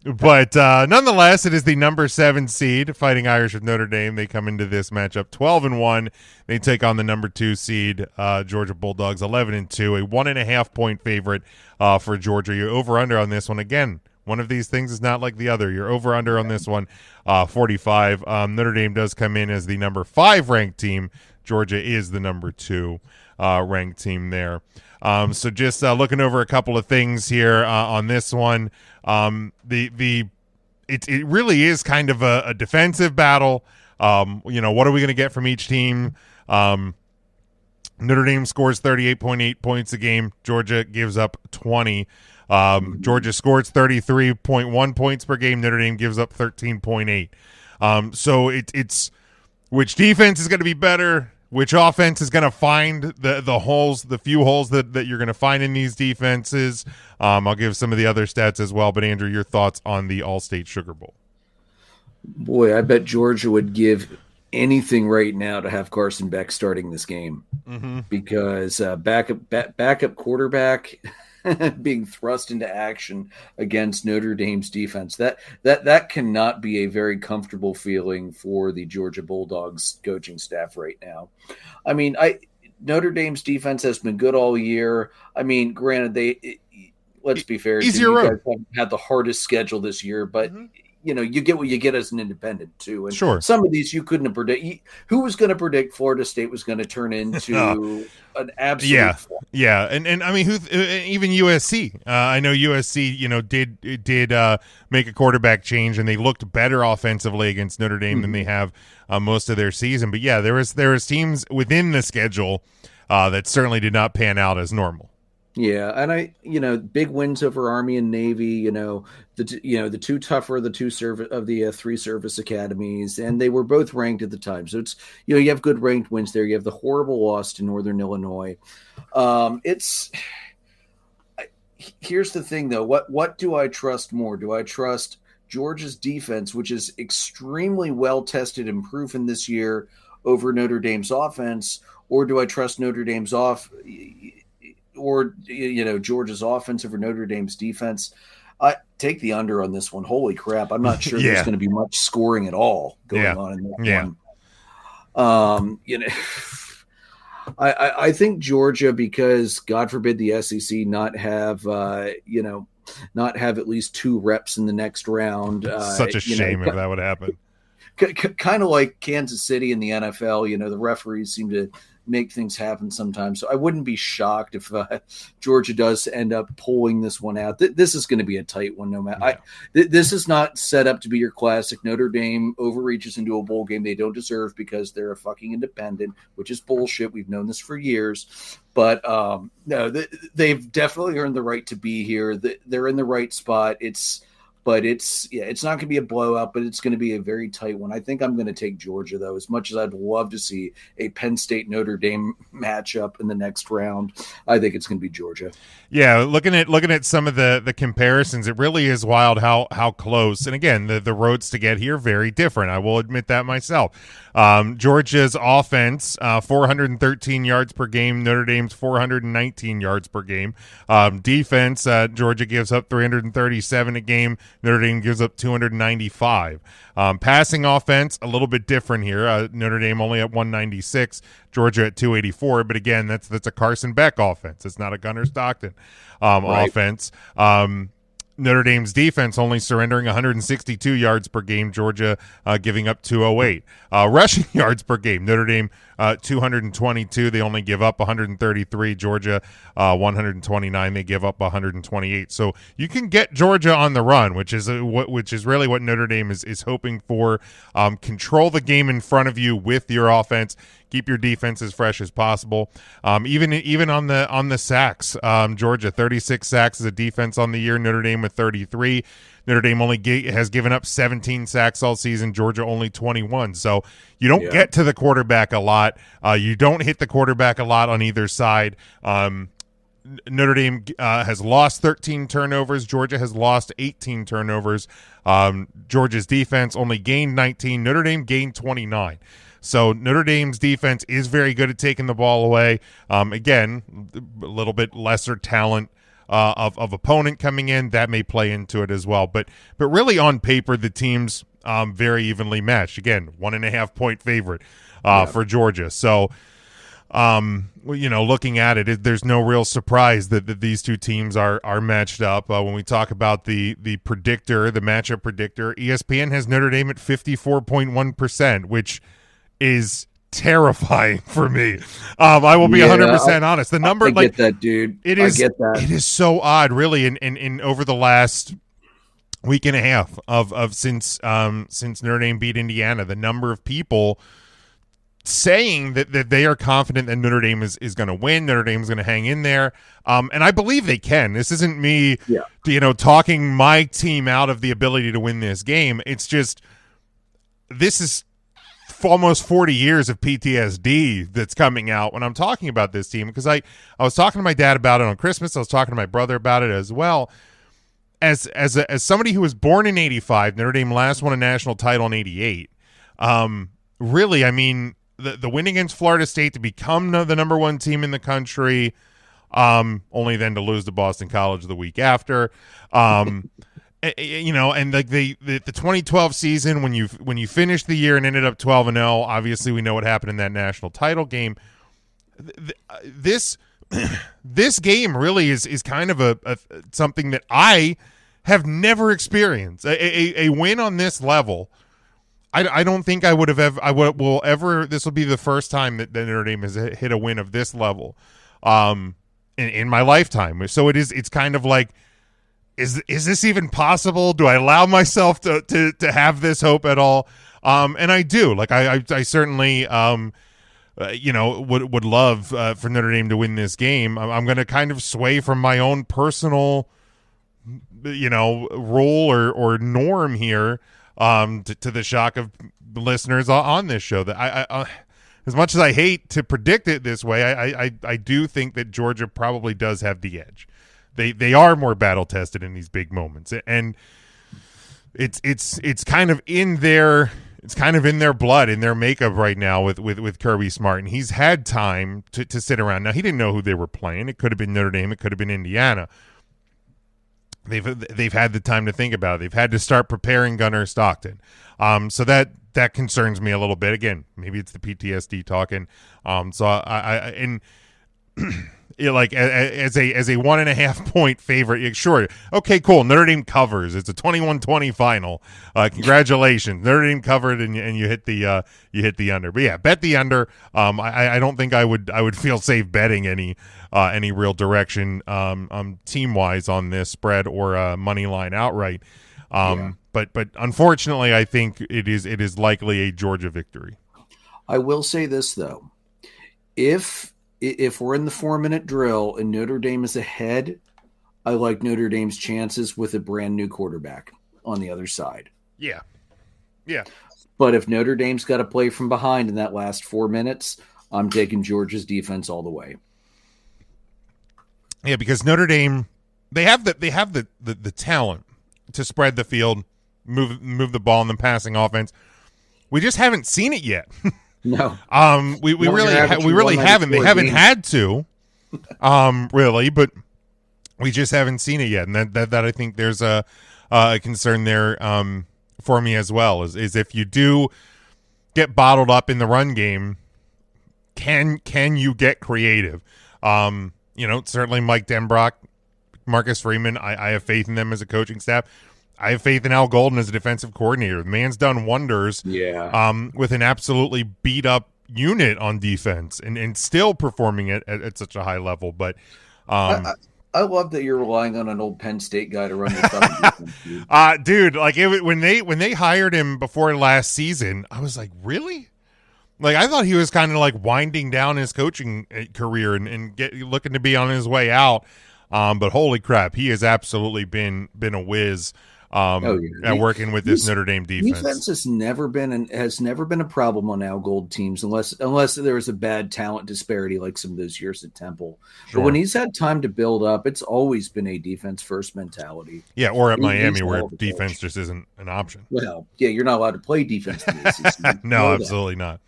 But nonetheless, it is the number 7 seed Fighting Irish of Notre Dame. They come into this matchup 12-1. They take on the number 2 seed Georgia Bulldogs 11-2. A 1.5 point favorite for Georgia. You're over under on this one again. One of these things is not like the other. You're over under on this one, 45. Notre Dame does come in as the number 5 ranked team. Georgia is the number 2 ranked team there. So just looking over a couple of things here on this one. It really is kind of a defensive battle. What are we going to get from each team? Notre Dame scores 38.8 points a game. Georgia gives up 20. Georgia scores 33.1 points per game. Notre Dame gives up 13.8. So it's which defense is going to be better, which offense is going to find the holes, the few holes that you're going to find in these defenses. I'll give some of the other stats as well. But, Andrew, your thoughts on the All-State Sugar Bowl? Boy, I bet Georgia would give anything right now to have Carson Beck starting this game, because backup quarterback being thrust into action against Notre Dame's defense, that cannot be a very comfortable feeling for the Georgia Bulldogs coaching staff right now. I mean, Notre Dame's defense has been good all year. I mean, granted, let's be fair, you guys haven't had the hardest schedule this year, but you get what you get as an independent too. And sure, some of these you couldn't have predicted. Who was going to predict Florida State was going to turn into an absolute yeah. And I mean, even USC. I know USC, did make a quarterback change, and they looked better offensively against Notre Dame than they have most of their season. But yeah, there was teams within the schedule that certainly did not pan out as normal. Yeah, and big wins over Army and Navy. The two tougher of the three service academies, and they were both ranked at the time. So it's you have good ranked wins there. You have the horrible loss to Northern Illinois. Here's the thing though. What do I trust more? Do I trust Georgia's defense, which is extremely well tested and proven this year, over Notre Dame's offense, or do I trust Notre Dame's Georgia's offense over Notre Dame's defense? I take the under on this one. Holy crap. I'm not sure there's going to be much scoring at all going on in that one. I think Georgia, because God forbid the SEC not have at least 2 reps in the next round. Such a shame if that would happen. Kind of like Kansas City in the NFL, the referees seem to make things happen sometimes. So I wouldn't be shocked if Georgia does end up pulling this one out. This is going to be a tight one, no matter. This is not set up to be your classic Notre Dame overreaches into a bowl game they don't deserve because they're a fucking independent, which is bullshit. We've known this for years. But no, they've definitely earned the right to be here. They're in the right spot. It's not going to be a blowout, but it's going to be a very tight one. I think I'm going to take Georgia, though, as much as I'd love to see a Penn State Notre Dame matchup in the next round. I think it's going to be Georgia. Yeah, looking at some of the comparisons, it really is wild how close. And again, the roads to get here very different. I will admit that myself. Georgia's offense, 413 yards per game. Notre Dame's 419 yards per game. Defense, Georgia gives up 337 a game. Notre Dame gives up 295. Passing offense, a little bit different here. Notre Dame only at 196, Georgia at 284. But again, that's a Carson Beck offense. It's not a Gunnar Stockton offense. Notre Dame's defense only surrendering 162 yards per game. Georgia giving up 208. Rushing yards per game. Notre Dame 222. They only give up 133. Georgia 129. They give up 128. So you can get Georgia on the run, which is really what Notre Dame is hoping for. Control the game in front of you with your offense. Keep your defense as fresh as possible. Even on the sacks, Georgia 36 sacks as a defense on the year. Notre Dame with 33. Notre Dame only has given up 17 sacks all season. Georgia only 21. So you don't get to the quarterback a lot. You don't hit the quarterback a lot on either side. Notre Dame has lost 13 turnovers. Georgia has lost 18 turnovers. Georgia's defense only gained 19. Notre Dame gained 29. So Notre Dame's defense is very good at taking the ball away. Again, a little bit lesser talent of opponent coming in. That may play into it as well. But really on paper, the team's very evenly matched. Again, 1.5 point favorite for Georgia. So, looking at it, there's no real surprise that these two teams are matched up. When we talk about the predictor, the matchup predictor, ESPN has Notre Dame at 54.1%, which is terrifying for me. I will be 100% honest. The number, I get that, dude. It is. I get that. It is so odd, really. In over the last week and a half of since Notre Dame beat Indiana, the number of people saying that they are confident that Notre Dame is going to win. Notre Dame is going to hang in there, and I believe they can. This isn't me, talking my team out of the ability to win this game. It's just this is almost 40 years of PTSD that's coming out when I'm talking about this team, because I was talking to my dad about it on Christmas. I was talking to my brother about it as well. As somebody who was born in 85, Notre Dame last won a national title in 88. Really, I mean, the win against Florida State to become the number one team in the country, only then to lose to Boston College the week after. And like the 2012 season, when you finished the year and ended up 12-0, obviously we know what happened in that national title game. This game really is kind of a something that I have never experienced. A win on this level. I don't think I would have ever. This will be the first time that Notre Dame has hit a win of this level, in my lifetime. So it's kind of like, is this even possible? Do I allow myself to have this hope at all? And I do. Like I certainly would love for Notre Dame to win this game. I'm going to kind of sway from my own personal, rule or norm here, to the shock of listeners on this show. That I as much as I hate to predict it this way, I do think that Georgia probably does have the edge. They are more battle tested in these big moments, and it's kind of in their blood, in their makeup right now with Kirby Smart, and he's had time to sit around. Now, he didn't know who they were playing. It could have been Notre Dame. It could have been Indiana. They've had the time to think about it. They've had to start preparing Gunnar Stockton. So that concerns me a little bit. Again, maybe it's the PTSD talking. So I like as a 1.5 point favorite, sure, okay, cool. Notre Dame covers. It's a 21-20 final. Congratulations, Notre Dame covered, and you hit the under. But yeah, bet the under. I don't think I would feel safe betting any real direction team wise on this spread or money line outright. But unfortunately, I think it is likely a Georgia victory. I will say this though, if we're in the 4-minute drill and Notre Dame is ahead, I like Notre Dame's chances with a brand new quarterback on the other side. Yeah. But if Notre Dame's got to play from behind in that last 4 minutes, I'm taking Georgia's defense all the way. Yeah, because Notre Dame, they have the talent to spread the field, move the ball in the passing offense. We just haven't seen it yet. No. We really haven't. They haven't had to, really, but we just haven't seen it yet, and that I think there's a concern there for me as well. Is if you do get bottled up in the run game, can you get creative? Certainly Mike Denbrock, Marcus Freeman. I have faith in them as a coaching staff. I have faith in Al Golden as a defensive coordinator. The man's done wonders with an absolutely beat-up unit on defense and still performing it at such a high level. But I love that you're relying on an old Penn State guy to run your defense. Dude, like when they hired him before last season, I was like, really? Like, I thought he was kind of like winding down his coaching career and looking to be on his way out. But holy crap, he has absolutely been a whiz. At working with this Notre Dame defense has never been a problem on Al Gold teams unless there was a bad talent disparity like some of those years at Temple. Sure. But when he's had time to build up, it's always been a defense first mentality. Yeah, or at Miami where defense just isn't an option. Well, yeah, you're not allowed to play defense in the ACC. No, absolutely not.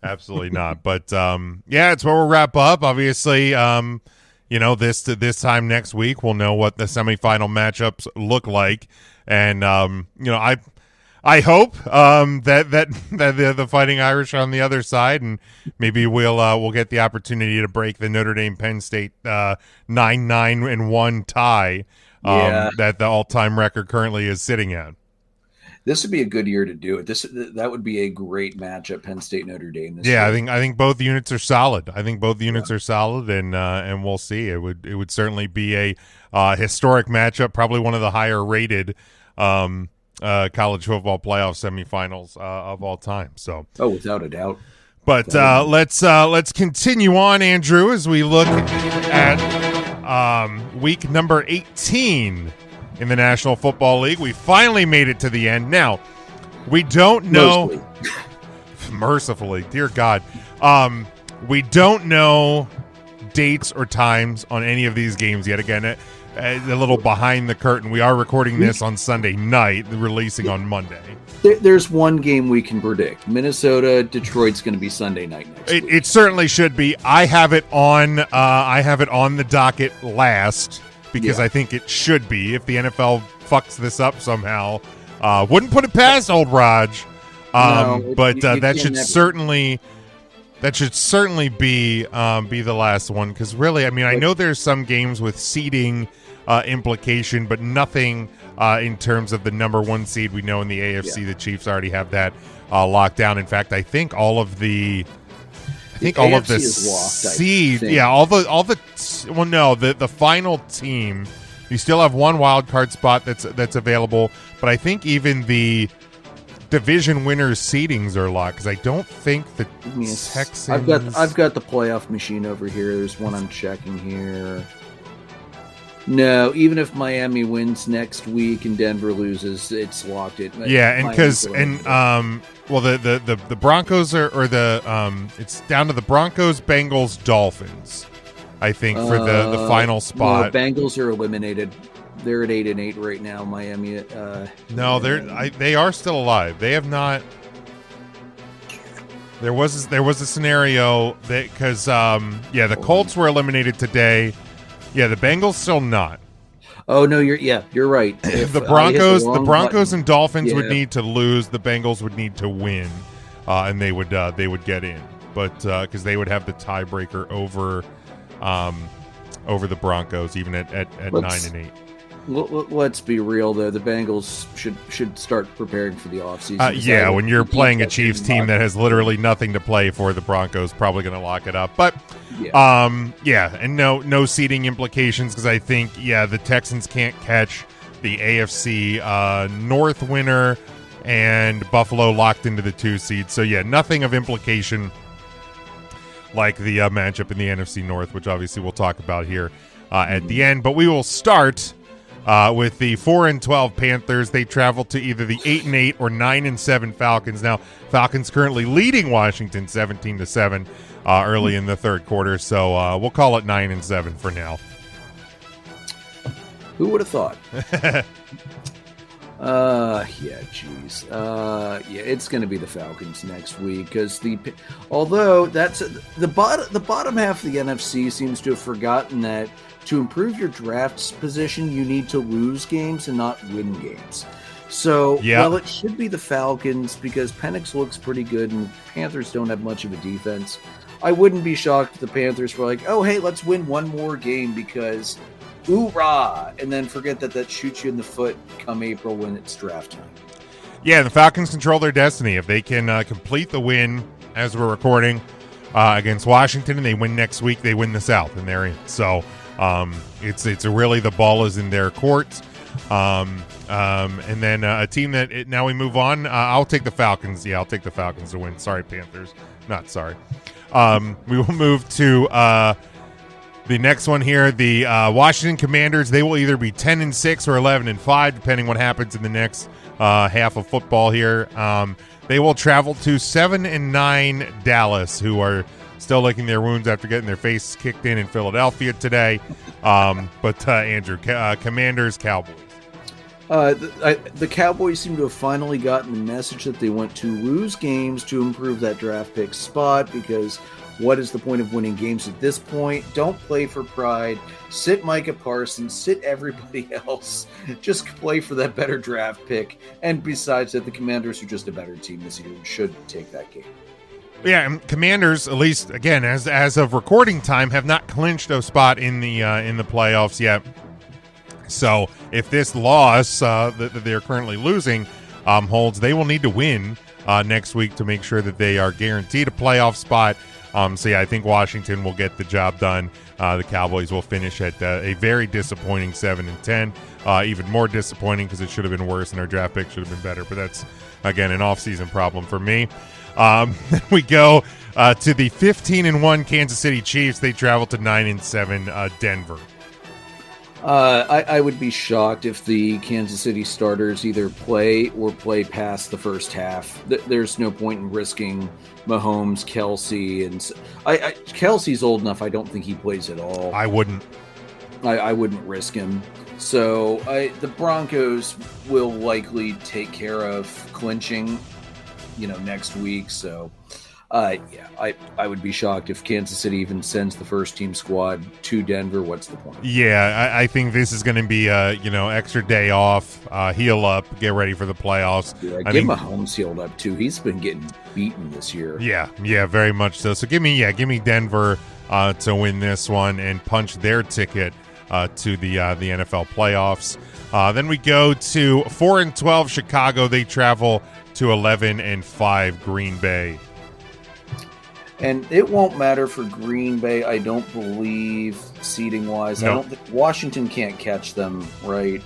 Absolutely not. But it's where we'll wrap up. Obviously, this time next week we'll know what the semifinal matchups look like. And I hope that the Fighting Irish are on the other side, and maybe we'll get the opportunity to break the Notre Dame Penn State 9-1 tie that the all-time record currently is sitting at. This would be a good year to do it. That would be a great matchup, Penn State Notre Dame. I think both units are solid. Are solid, and we'll see. It would certainly be a historic matchup, probably one of the higher rated college football playoff semifinals of all time. So, without a doubt. But let's continue on, Andrew, as we look at week number 18 in the National Football League. We finally made it to the end. Now, we don't know. Mercifully, dear God, we don't know dates or times on any of these games yet. Again, a little behind the curtain. We are recording this on Sunday night, releasing on Monday. There's one game we can predict. Minnesota, Detroit's going to be Sunday night next week. It certainly should be. I have it on the docket last because I think it should be. If the NFL fucks this up somehow, wouldn't put it past old Raj. But that should certainly be the last one, because really, I mean, I know there's some games with seeding implication, but nothing in terms of the number one seed. We know in the AFC the Chiefs already have that locked down. In fact, I think all of the seed, the final team. You still have one wild card spot that's available, but I think even the division winners' seedings are locked because I don't think the Texans. I've got the playoff machine over here. There's one I'm checking here. No, even if Miami wins next week and Denver loses, it's locked. Yeah, and because the Broncos it's down to the Broncos, Bengals, Dolphins. I think for the final spot. No, Bengals are eliminated. They're at 8-8 right now. Miami. No, they are still alive. They have not. There was a scenario that because the Colts were eliminated today. Yeah, the Bengals still not. Oh no, you're right. If the Broncos and Dolphins would need to lose, the Bengals would need to win, and they would get in. But because they would have the tiebreaker over the Broncos, even at 9-8. Let's be real, though. The Bengals should start preparing for the offseason. When you're playing a Chiefs team that has literally nothing to play for, the Broncos probably going to lock it up. But, and no seeding implications because I think, the Texans can't catch the AFC North winner and Buffalo locked into the 2 seed. So, nothing of implication like the matchup in the NFC North, which obviously we'll talk about here at the end. But we will start with the 4-12 Panthers. They travel to either the 8-8 or 9-7 Falcons. Now, Falcons currently leading Washington 17-7 early in the third quarter. So we'll call it 9-7 for now. Who would have thought? It's going to be the Falcons next week because although that's the bottom half of the NFC seems to have forgotten that to improve your draft position, you need to lose games and not win games. So, it should be the Falcons because Penix looks pretty good and Panthers don't have much of a defense. I wouldn't be shocked if the Panthers were like, oh, hey, let's win one more game because hoorah, and then forget that shoots you in the foot come April when it's draft time. Yeah, the Falcons control their destiny. If they can complete the win as we're recording against Washington and they win next week, they win the South and they're in. So it's really the ball is in their court. And then a team that now we move on. I'll take the Falcons. Yeah, I'll take the Falcons to win. Sorry, Panthers. Not sorry. We will move to the next one here. The Washington Commanders. They will either be 10-6 or 11-5, depending what happens in the next half of football here. They will travel to 7-9 Dallas, who are still licking their wounds after getting their faces kicked in Philadelphia today. But Andrew, Commanders, Cowboys. The Cowboys seem to have finally gotten the message that they want to lose games to improve that draft pick spot because what is the point of winning games at this point? Don't play for pride. Sit Micah Parsons. Sit everybody else. Just play for that better draft pick. And besides that, the Commanders are just a better team this year and should take that game. Yeah, and Commanders, at least again as of recording time, have not clinched a spot in the playoffs yet. So if this loss that they're currently losing holds, they will need to win next week to make sure that they are guaranteed a playoff spot. I think Washington will get the job done. The Cowboys will finish at a very disappointing 7-10. Even more disappointing because it should have been worse and our draft pick should have been better. But that's, again, an off-season problem for me. We go to the 15-1 Kansas City Chiefs. They travel to 9-7 Denver. I would be shocked if the Kansas City starters either play or play past the first half. There's no point in risking Mahomes, Kelsey, and Kelsey's old enough. I don't think he plays at all. I wouldn't. I wouldn't risk him. So the Broncos will likely take care of clinching, next week. So. I would be shocked if Kansas City even sends the first team squad to Denver. What's the point? Yeah, I think this is going to be extra day off, heal up, get ready for the playoffs. Yeah, give Mahomes healed up too. He's been getting beaten this year. Yeah, very much so. So give me Denver to win this one and punch their ticket to the NFL playoffs. Then we go to 4-12 Chicago. They travel to 11-5 Green Bay. And it won't matter for Green Bay, I don't believe, seeding-wise. No. I don't think Washington can't catch them, right?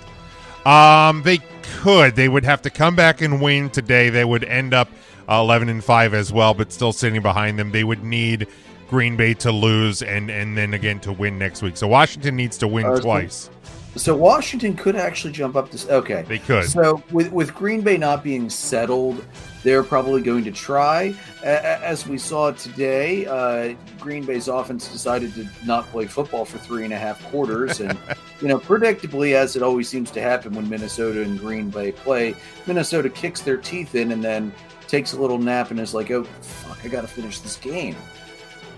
They could. They would have to come back and win today. They would end up 11-5 as well, but still sitting behind them. They would need Green Bay to lose and then again to win next week. So Washington needs to win twice. So Washington could actually jump up this. Okay. They could. So with Green Bay not being settled, they're probably going to try. As we saw today, Green Bay's offense decided to not play football for 3.5 quarters. And, predictably, as it always seems to happen when Minnesota and Green Bay play, Minnesota kicks their teeth in and then takes a little nap and is like, oh, fuck, I got to finish this game.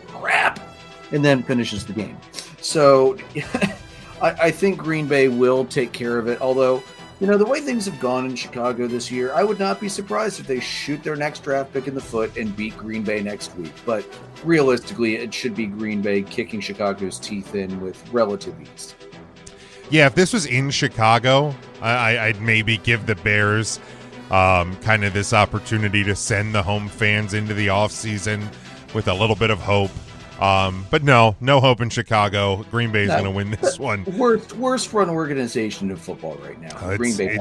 Crap. And then finishes the game. So I think Green Bay will take care of it. Although, the way things have gone in Chicago this year, I would not be surprised if they shoot their next draft pick in the foot and beat Green Bay next week. But realistically, it should be Green Bay kicking Chicago's teeth in with relative ease. Yeah, if this was in Chicago, I'd maybe give the Bears kind of this opportunity to send the home fans into the offseason with a little bit of hope. But no hope in Chicago. Green Bay's going to win this one. Worst run organization in football right now. Green Bay,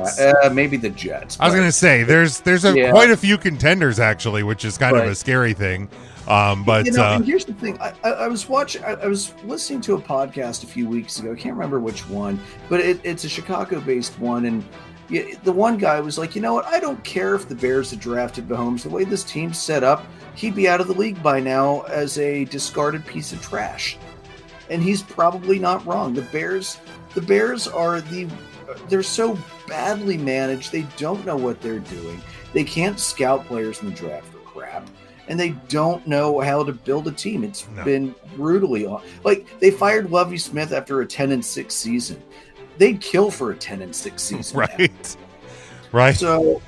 maybe the Jets. I was going to say there's quite a few contenders actually, which is kind of a scary thing. But and here's the thing: I was listening to a podcast a few weeks ago. I can't remember which one, but it's a Chicago-based one, and the one guy was like, you know what? I don't care if the Bears had drafted Mahomes. The way this team's set up, he'd be out of the league by now as a discarded piece of trash. And he's probably not wrong. The Bears are they're so badly managed. They don't know what they're doing. They can't scout players in the draft for crap. And they don't know how to build a team. It's been brutally like they fired Lovie Smith after a 10-6 season. They'd kill for a 10-6 season. Right. So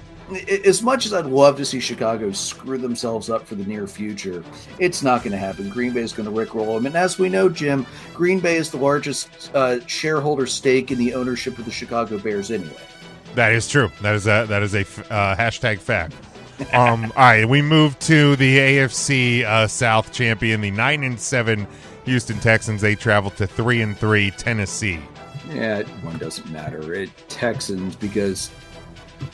as much as I'd love to see Chicago screw themselves up for the near future, it's not going to happen. Green Bay is going to rickroll them. And as we know, Jim, Green Bay is the largest shareholder stake in the ownership of the Chicago Bears anyway. That is true. That is a hashtag fact. All right, we move to the AFC South champion, the 9-7 Houston Texans. They travel to 3-3 Tennessee. Yeah, one doesn't matter. Texans, because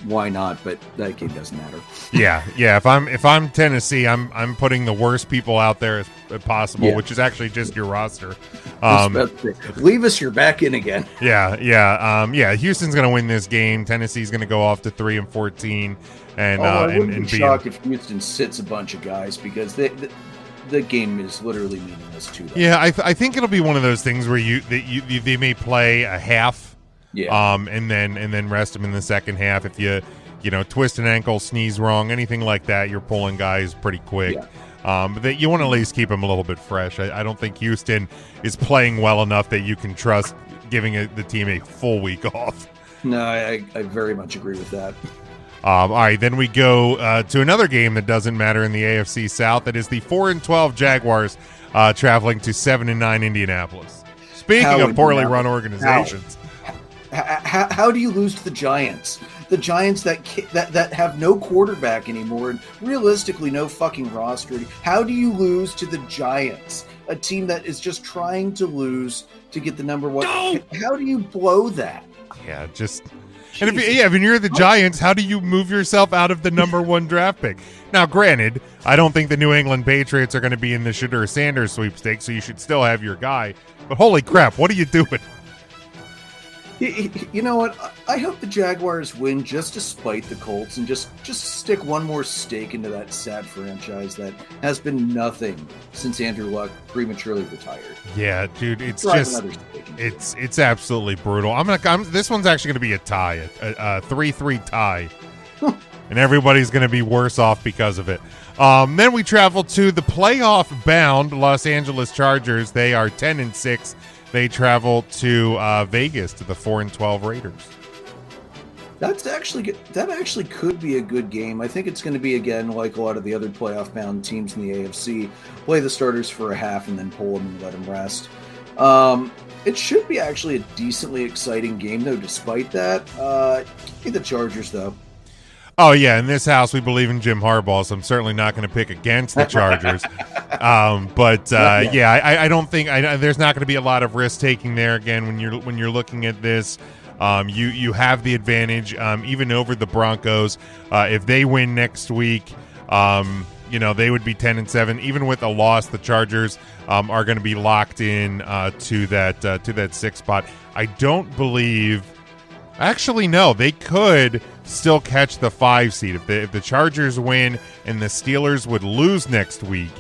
why not? But that game doesn't matter. Yeah. If I'm Tennessee, I'm putting the worst people out there as possible, which is actually just your roster. Leave us, you're back in again. Yeah. Houston's going to win this game. Tennessee's going to go off to 3-14, and I wouldn't be shocked if Houston sits a bunch of guys because the game is literally meaningless to them. Yeah, I think it'll be one of those things where they may play a half, and then rest them in the second half. If you twist an ankle, sneeze wrong, anything like that, you're pulling guys pretty quick. But you want to at least keep them a little bit fresh. I don't think Houston is playing well enough that you can trust giving the team a full week off. No, I very much agree with that. All right, then we go to another game that doesn't matter in the AFC South. That is the 4-12 Jaguars traveling to 7-9 Indianapolis. Speaking of poorly run organizations, how do you lose to the Giants? The Giants that have no quarterback anymore and realistically no fucking roster. How do you lose to the Giants, a team that is just trying to lose to get the number one? No! How do you blow that? Yeah, just. And if you're the Giants, how do you move yourself out of the number one draft pick? Now, granted, I don't think the New England Patriots are going to be in the Shedeur Sanders sweepstakes, so you should still have your guy. But holy crap, what are you doing? You know what? I hope the Jaguars win just to spite the Colts and just stick one more stake into that sad franchise that has been nothing since Andrew Luck prematurely retired. Yeah, dude, it's absolutely brutal. This one's actually going to be a tie, a 3-3 tie, and everybody's going to be worse off because of it. Then we travel to the playoff-bound Los Angeles Chargers. They are 10-6. They travel to Vegas to the 4-12 Raiders. That actually could be a good game. I think it's going to be, again, like a lot of the other playoff-bound teams in the AFC, play the starters for a half and then pull them and let them rest. It should be actually a decently exciting game, though, despite that. Give me the Chargers, though. Oh, yeah, in this house, we believe in Jim Harbaugh, so I'm certainly not going to pick against the Chargers. I don't think there's not going to be a lot of risk taking there. Again, when you're looking at this, you have the advantage even over the Broncos. If they win next week, they would be 10-7. Even with a loss, the Chargers are going to be locked in to that 6th spot. I don't believe. Actually, no, they could still catch the 5 seed if the Chargers win and the Steelers would lose next week.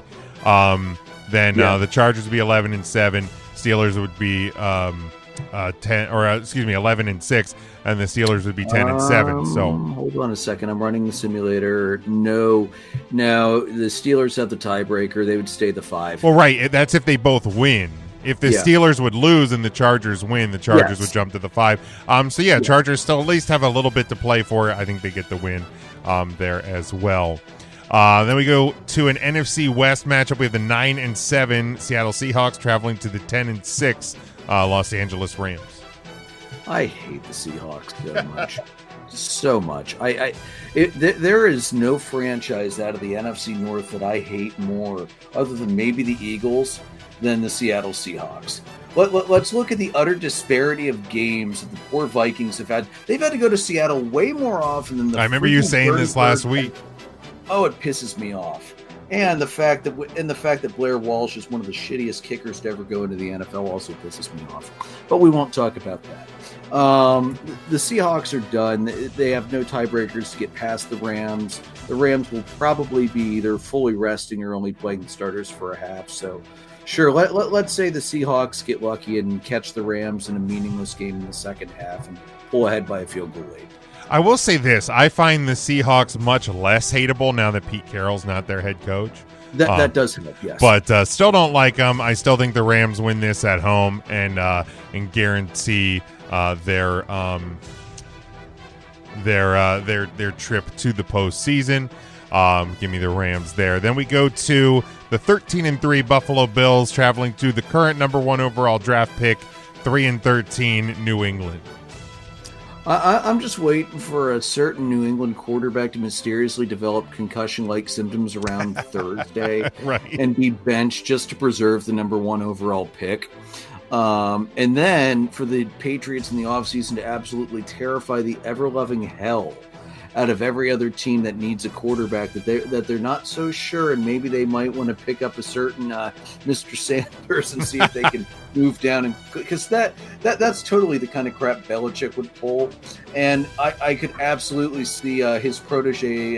Then the Chargers would be 11-7. Steelers would be 11-6, and the Steelers would be 10-7. So hold on a second, I'm running the simulator. No, now the Steelers have the tiebreaker. They would stay the 5. Well, right, that's if they both win. If the Steelers would lose and the Chargers win, the Chargers would jump to the 5. Chargers still at least have a little bit to play for. I think they get the win there as well. Then we go to an NFC West matchup. We have the 9-7 Seattle Seahawks traveling to the 10-6 Los Angeles Rams. I hate the Seahawks so much. So much. There is no franchise out of the NFC North that I hate more, other than maybe the Eagles, than the Seattle Seahawks. Let's look at the utter disparity of games that the poor Vikings have had. They've had to go to Seattle way more often than the. I remember you saying this last week. Oh, it pisses me off. And the fact that Blair Walsh is one of the shittiest kickers to ever go into the NFL also pisses me off. But we won't talk about that. The Seahawks are done. They have no tiebreakers to get past the Rams. The Rams will probably be either fully resting or only playing the starters for a half. So, sure, let's say the Seahawks get lucky and catch the Rams in a meaningless game in the second half and pull ahead by a field goal late. I will say this. I find the Seahawks much less hateable now that Pete Carroll's not their head coach. That does help, yes. But still don't like them. I still think the Rams win this at home and guarantee their trip to the postseason. Give me the Rams there. Then we go to the 13-3 Buffalo Bills traveling to the current number 1 overall draft pick, 3-13 New England. I'm just waiting for a certain New England quarterback to mysteriously develop concussion-like symptoms around Thursday and be benched just to preserve the number 1 overall pick. And then for the Patriots in the offseason to absolutely terrify the ever-loving hell out of every other team that needs a quarterback that they're not so sure, and maybe they might want to pick up a certain Mr. Sanders and see if they can move down, and because that's totally the kind of crap Belichick would pull, and I could absolutely see his protege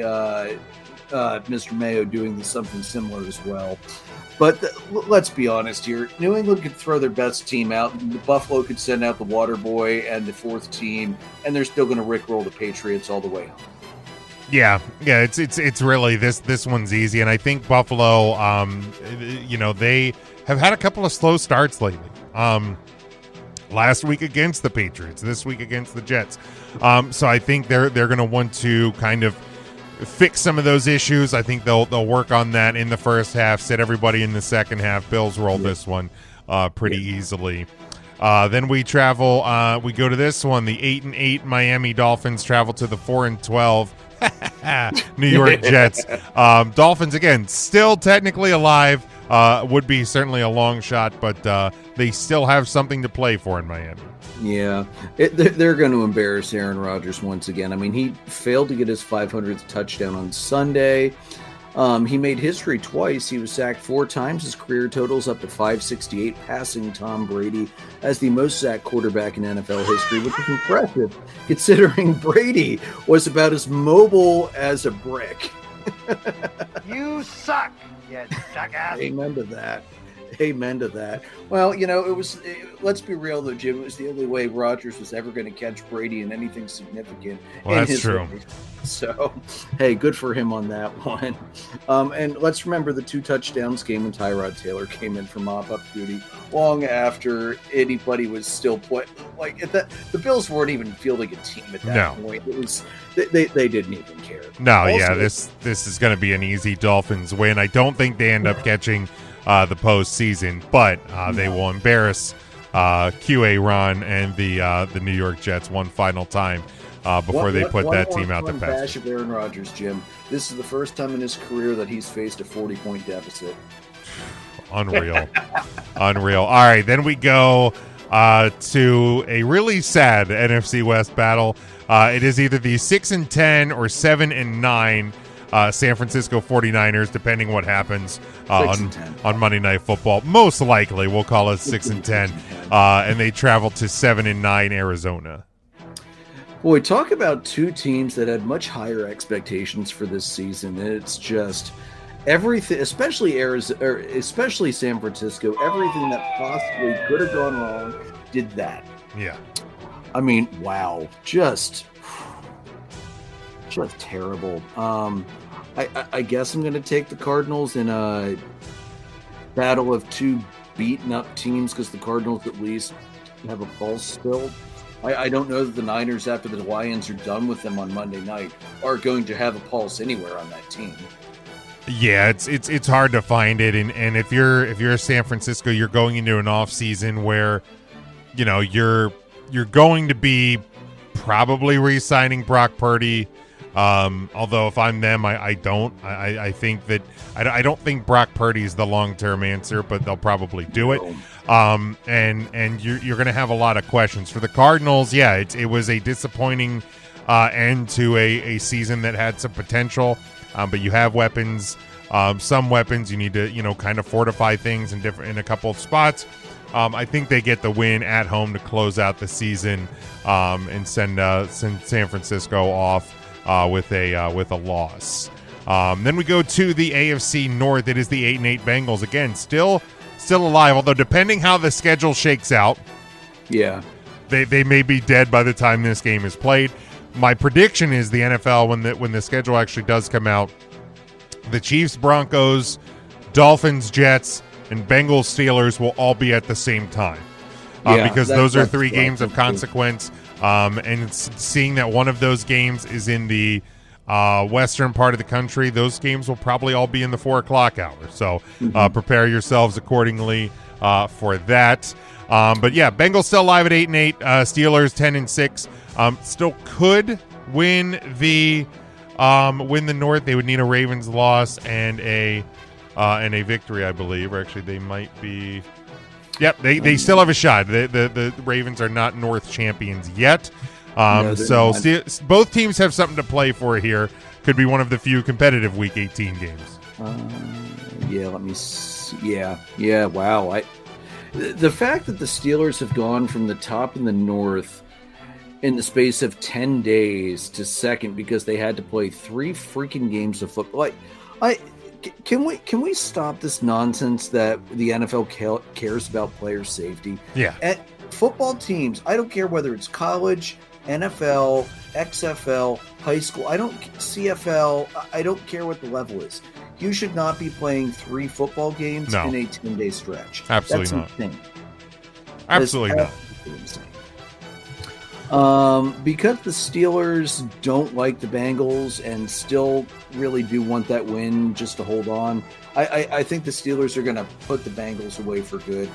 Mr. Mayo doing something similar as well. But let's be honest here. New England could throw their best team out. The Buffalo could send out the water boy and the 4th team, and they're still going to rickroll the Patriots all the way home. Yeah. It's really this one's easy, and I think Buffalo, they have had a couple of slow starts lately. Last week against the Patriots, this week against the Jets. So I think they're going to want to kind of fix some of those issues. I think they'll work on that in the first half, sit everybody in the second half. Bills roll this one pretty easily. Then we travel, we go to this one. The 8-8 Miami Dolphins travel to the 4-12 New York Jets. Dolphins, again, still technically alive. Would be certainly a long shot, but they still have something to play for in Miami. Yeah, they're going to embarrass Aaron Rodgers once again. I mean, he failed to get his 500th touchdown on Sunday. He made history twice. He was sacked 4 times. His career totals up to 568, passing Tom Brady as the most sacked quarterback in NFL history, which is impressive considering Brady was about as mobile as a brick. You suck, you jackass. Amen to that. Well, let's be real though, Jim. It was the only way Rodgers was ever going to catch Brady in anything significant. Well, that's true. Life. So, hey, good for him on that one. And let's remember the 2 touchdowns game when Tyrod Taylor came in for mop-up duty long after anybody was still playing. The Bills weren't even fielding a team at that point. It was they didn't even care. This is going to be an easy Dolphins win. I don't think they end up catching the postseason, but they will embarrass QA Ron and the New York Jets one final time before they put that team out to pasture. Bash of Aaron Rodgers, Jim. This is the first time in his career that he's faced a 40-point deficit. Unreal. Unreal. All right, then we go to a really sad NFC West battle. It is either the 6-10 or 7-9 San Francisco 49ers, depending what happens on Monday Night Football. Most likely, we'll call it 6-10, and they travel to 7-9 Arizona. Boy, talk about two teams that had much higher expectations for this season. It's just everything, especially San Francisco, everything that possibly could have gone wrong did that. Yeah. I mean, wow, just terrible. I guess I'm going to take the Cardinals in a battle of two beaten up teams because the Cardinals at least have a pulse still. I don't know that the Niners, after the Lions are done with them on Monday night, are going to have a pulse anywhere on that team. Yeah, it's hard to find it, and if you're San Francisco, you're going into an off season where, you know, you're going to be probably re-signing Brock Purdy. Although if I'm them, I don't. I think that I don't think Brock Purdy is the long-term answer, but they'll probably do it. And you're going to have a lot of questions for the Cardinals. Yeah, it was a disappointing end to a season that had some potential, but you have weapons. Some weapons you need to kind of fortify things in a couple of spots. I think they get the win at home to close out the season and send San Francisco off with a loss. Then we go to the AFC North. It is the 8-8 Bengals again, still alive. Although depending how the schedule shakes out, yeah, they may be dead by the time this game is played. My prediction is the NFL when the schedule actually does come out, the Chiefs, Broncos, Dolphins, Jets, and Bengals, Steelers will all be at the same time because those are three games of consequence. And seeing that one of those games is in the western part of the country, those games will probably all be in the 4 o'clock hour. So prepare yourselves accordingly for that. But yeah, Bengals still live at 8-8. Steelers 10-6. Still could win the North. They would need a Ravens loss and a victory, I believe. Or actually, they might be. Yep, they still have a shot. The Ravens are not North champions yet. So both teams have something to play for here. Could be one of the few competitive Week 18 games. Yeah, let me see. Yeah, wow. The fact that the Steelers have gone from the top in the North in the space of 10 days to second because they had to play 3 freaking games of football. Can we stop this nonsense that the NFL cares about player safety? Yeah. At football teams, I don't care whether it's college, NFL, XFL, high school, CFL, I don't care what the level is. You should not be playing 3 football games in a 10-day stretch. Absolutely not. Insane. Absolutely not. Insane. Because the Steelers don't like the Bengals and still really do want that win just to hold on, I think the Steelers are going to put the Bengals away for good.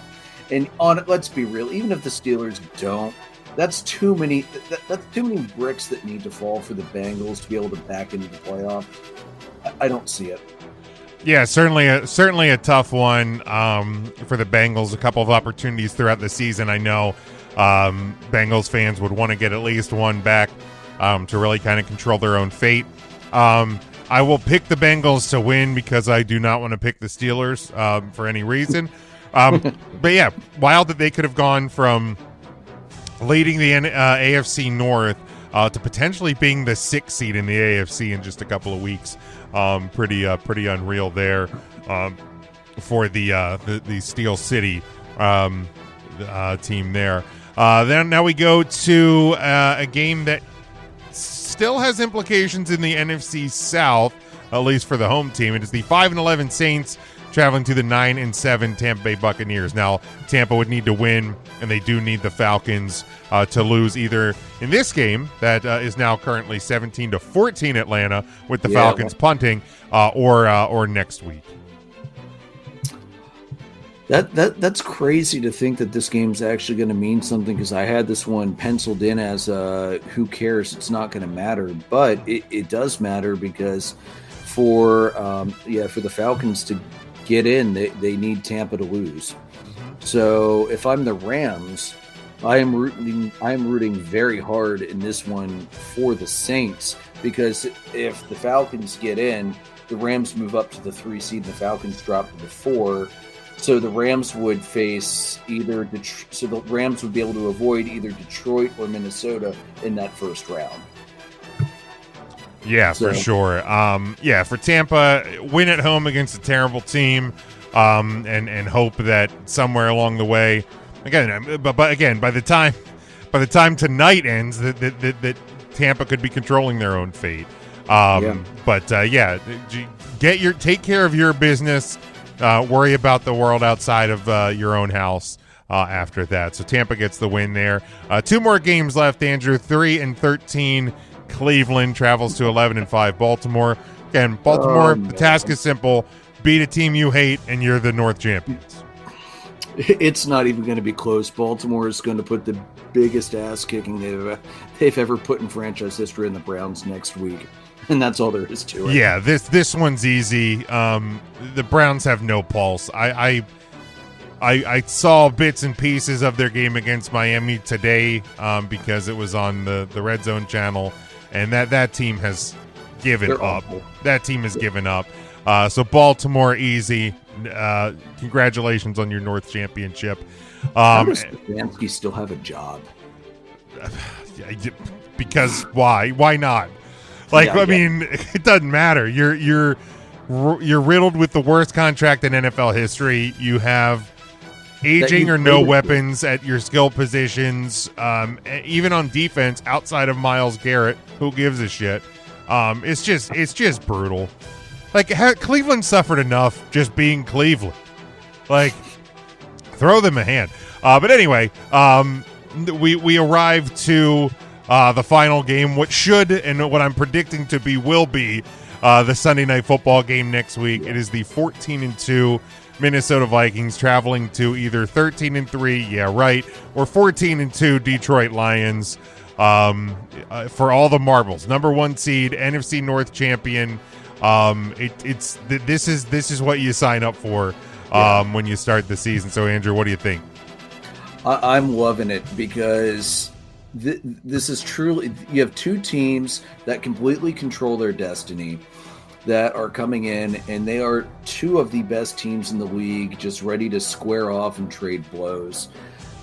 And let's be real, even if the Steelers don't, that's too many bricks that need to fall for the Bengals to be able to back into the playoff. I don't see it. Yeah, certainly a tough one for the Bengals. A couple of opportunities throughout the season, I know. Bengals fans would want to get at least one back to really kind of control their own fate. I will pick the Bengals to win because I do not want to pick the Steelers for any reason. But yeah, wild that they could have gone from leading the AFC North to potentially being the 6th seed in the AFC in just a couple of weeks. Pretty unreal there for the Steel City team there. Then now we go to a game that still has implications in the NFC South, at least for the home team. It is the 5-11 Saints traveling to the 9-7 Tampa Bay Buccaneers. Now, Tampa would need to win, and they do need the Falcons to lose either in this game that is now currently 17-14 Atlanta with the Falcons punting, or next week. That's crazy to think that this game's actually going to mean something, because I had this one penciled in as who cares, it's not going to matter, but it does matter because for the Falcons to get in, they need Tampa to lose. So if I'm the Rams, I am rooting very hard in this one for the Saints, because if the Falcons get in, the Rams move up to the 3 seed, and the Falcons drop to the 4. So the Rams would face the Rams would be able to avoid either Detroit or Minnesota in that first round. Yeah, for sure. For Tampa, win at home against a terrible team, and hope that somewhere along the way, by the time tonight ends, that Tampa could be controlling their own fate. Take care of your business. Worry about the world outside of your own house after that. So Tampa gets the win there. 2 more games left, Andrew. 3-13. Cleveland travels to 11-5 Baltimore. Again, Baltimore, the task is simple. Beat a team you hate, and you're the North champions. It's not even going to be close. Baltimore is going to put the biggest ass kicking they've ever put in franchise history in the Browns next week. And that's all there is to it. Yeah, this one's easy. The Browns have no pulse. I saw bits and pieces of their game against Miami today because it was on the Red Zone channel, and that team has given up. Awful. That team has given up. So Baltimore, easy. Congratulations on your North championship. How does Stefanski still have a job? Because why? Why not? Mean, it doesn't matter. You're riddled with the worst contract in NFL history. You have aging or no weapons at your skill positions. Even on defense, outside of Myles Garrett, who gives a shit? It's just brutal. Cleveland suffered enough just being Cleveland. Throw them a hand. But anyway, we arrive to the final game, what should and what I'm predicting to be will be the Sunday Night Football game next week. It is the 14-2 Minnesota Vikings traveling to either 13-3, or 14-2 Detroit Lions for all the marbles. Number 1 seed, NFC North champion. This is what you sign up for when you start the season. So, Andrew, what do you think? I'm loving it because this is truly, you have 2 teams that completely control their destiny that are coming in, and they are 2 of the best teams in the league, just ready to square off and trade blows.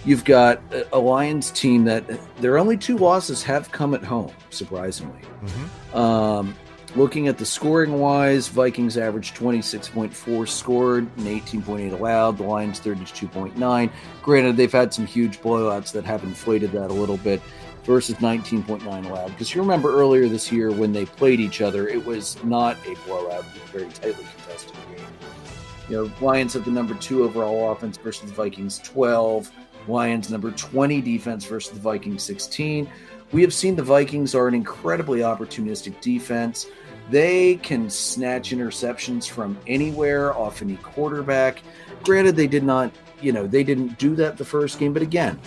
You've got a Lions team that their only 2 losses have come at home, surprisingly. Mm-hmm. Looking at the scoring wise, Vikings averaged 26.4 scored and 18.8 allowed. The Lions 32.9. Granted, they've had some huge blowouts that have inflated that a little bit versus 19.9 allowed. Because you remember earlier this year when they played each other, it was not a blowout. It was a very tightly contested game. Lions have the number 2 overall offense versus the Vikings 12. Lions number 20 defense versus the Vikings 16. We have seen the Vikings are an incredibly opportunistic defense. They can snatch interceptions from anywhere off any quarterback. Granted, they didn't do that the first game, but again,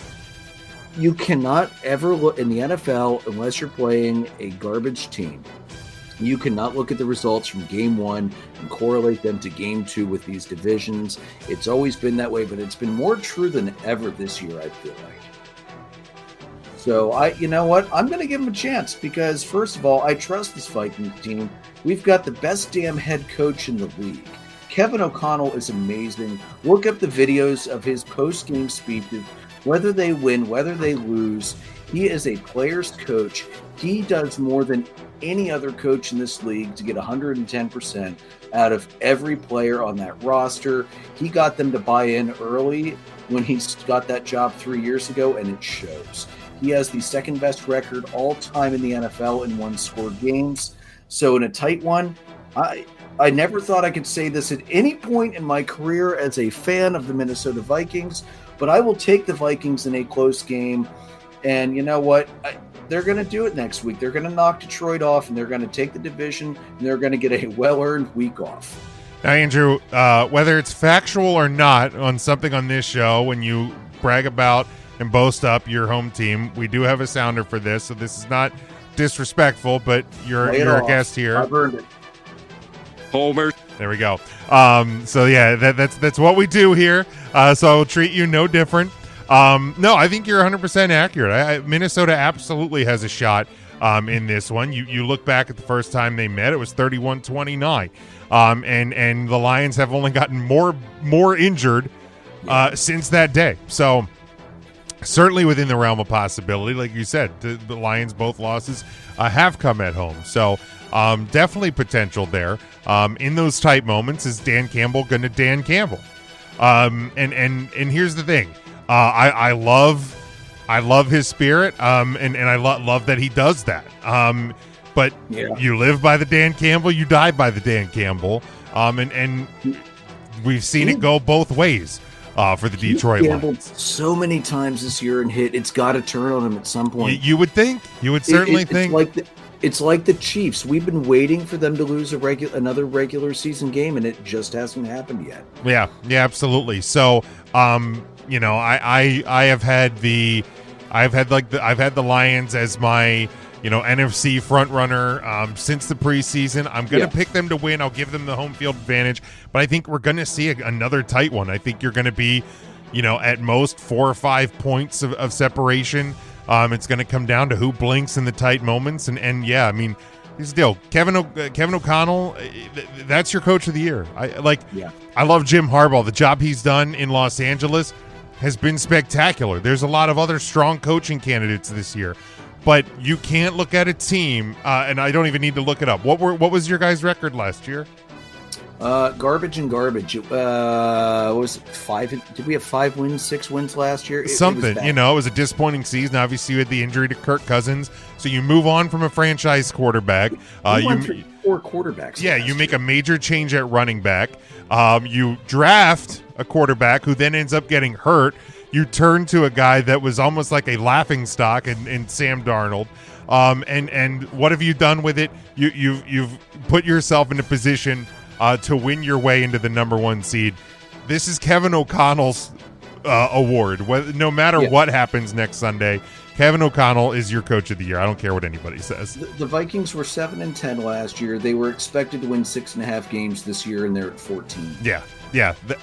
you cannot ever look in the NFL unless you're playing a garbage team. You cannot look at the results from game 1 and correlate them to game 2 with these divisions. It's always been that way, but it's been more true than ever this year, I feel like. So, you know what? I'm going to give him a chance because, first of all, I trust this Vikings team. We've got the best damn head coach in the league. Kevin O'Connell is amazing. Look up the videos of his post-game speeches. Whether they win, whether they lose, he is a player's coach. He does more than any other coach in this league to get 110% out of every player on that roster. He got them to buy in early when he got that job 3 years ago, and it shows. He has the second best record all time in the NFL in one-score games. So in a tight one, I never thought I could say this at any point in my career as a fan of the Minnesota Vikings, but I will take the Vikings in a close game. And you know what? They're going to do it next week. They're going to knock Detroit off, and they're going to take the division, and they're going to get a well-earned week off. Now, Andrew, whether it's factual or not on something on this show, when you brag about and boast up your home team, we do have a sounder for this, so this is not disrespectful, but you're a guest here. I've earned it. Homer. There we go. So yeah, that's what we do here. So I will treat you no different. No, I think you're 100% accurate. Minnesota absolutely has a shot in this one. You look back at the first time they met, it was 31-29. And the Lions have only gotten more injured since that day. So certainly within the realm of possibility. Like you said, the Lions' both losses have come at home. So definitely potential there. In those tight moments, is Dan Campbell going to Dan Campbell? And here's the thing. I love his spirit, and I love that he does that. But you live by the Dan Campbell, you die by the Dan Campbell. And we've seen it go both ways for the Detroit Lions. So many times this year and it's got to turn on him at some point. You would think. You would certainly think. It's like the Chiefs. We've been waiting for them to lose another regular season game, and it just hasn't happened yet. Yeah, absolutely. So, I have had the Lions as my NFC front runner since the preseason. I'm going to pick them to win. I'll give them the home field advantage, but I think we're going to see another tight one. I think you're going to be, at most 4 or 5 points of separation. It's going to come down to who blinks in the tight moments, and yeah, I mean, here's the deal. Kevin O'Connell, that's your coach of the year. I love Jim Harbaugh. The job he's done in Los Angeles has been spectacular. There's a lot of other strong coaching candidates this year, but you can't look at a team, and I don't even need to look it up. What was your guys' record last year? Garbage and garbage. Was it 5? Did we have 5 wins, 6 wins last year? It was a disappointing season. Obviously, you had the injury to Kirk Cousins, so you move on from a franchise quarterback. We went through 4 quarterbacks. Yeah, you make a major change at running back. You draft a quarterback who then ends up getting hurt. You turn to a guy that was almost like a laughingstock in Sam Darnold. And what have you done with it? You've put yourself in a position to win your way into the number 1 seed. This is Kevin O'Connell's award. No matter what happens next Sunday, Kevin O'Connell is your coach of the year. I don't care what anybody says. The Vikings were 7-10 last year. They were expected to win 6.5 games this year, and they're at 14. Yeah.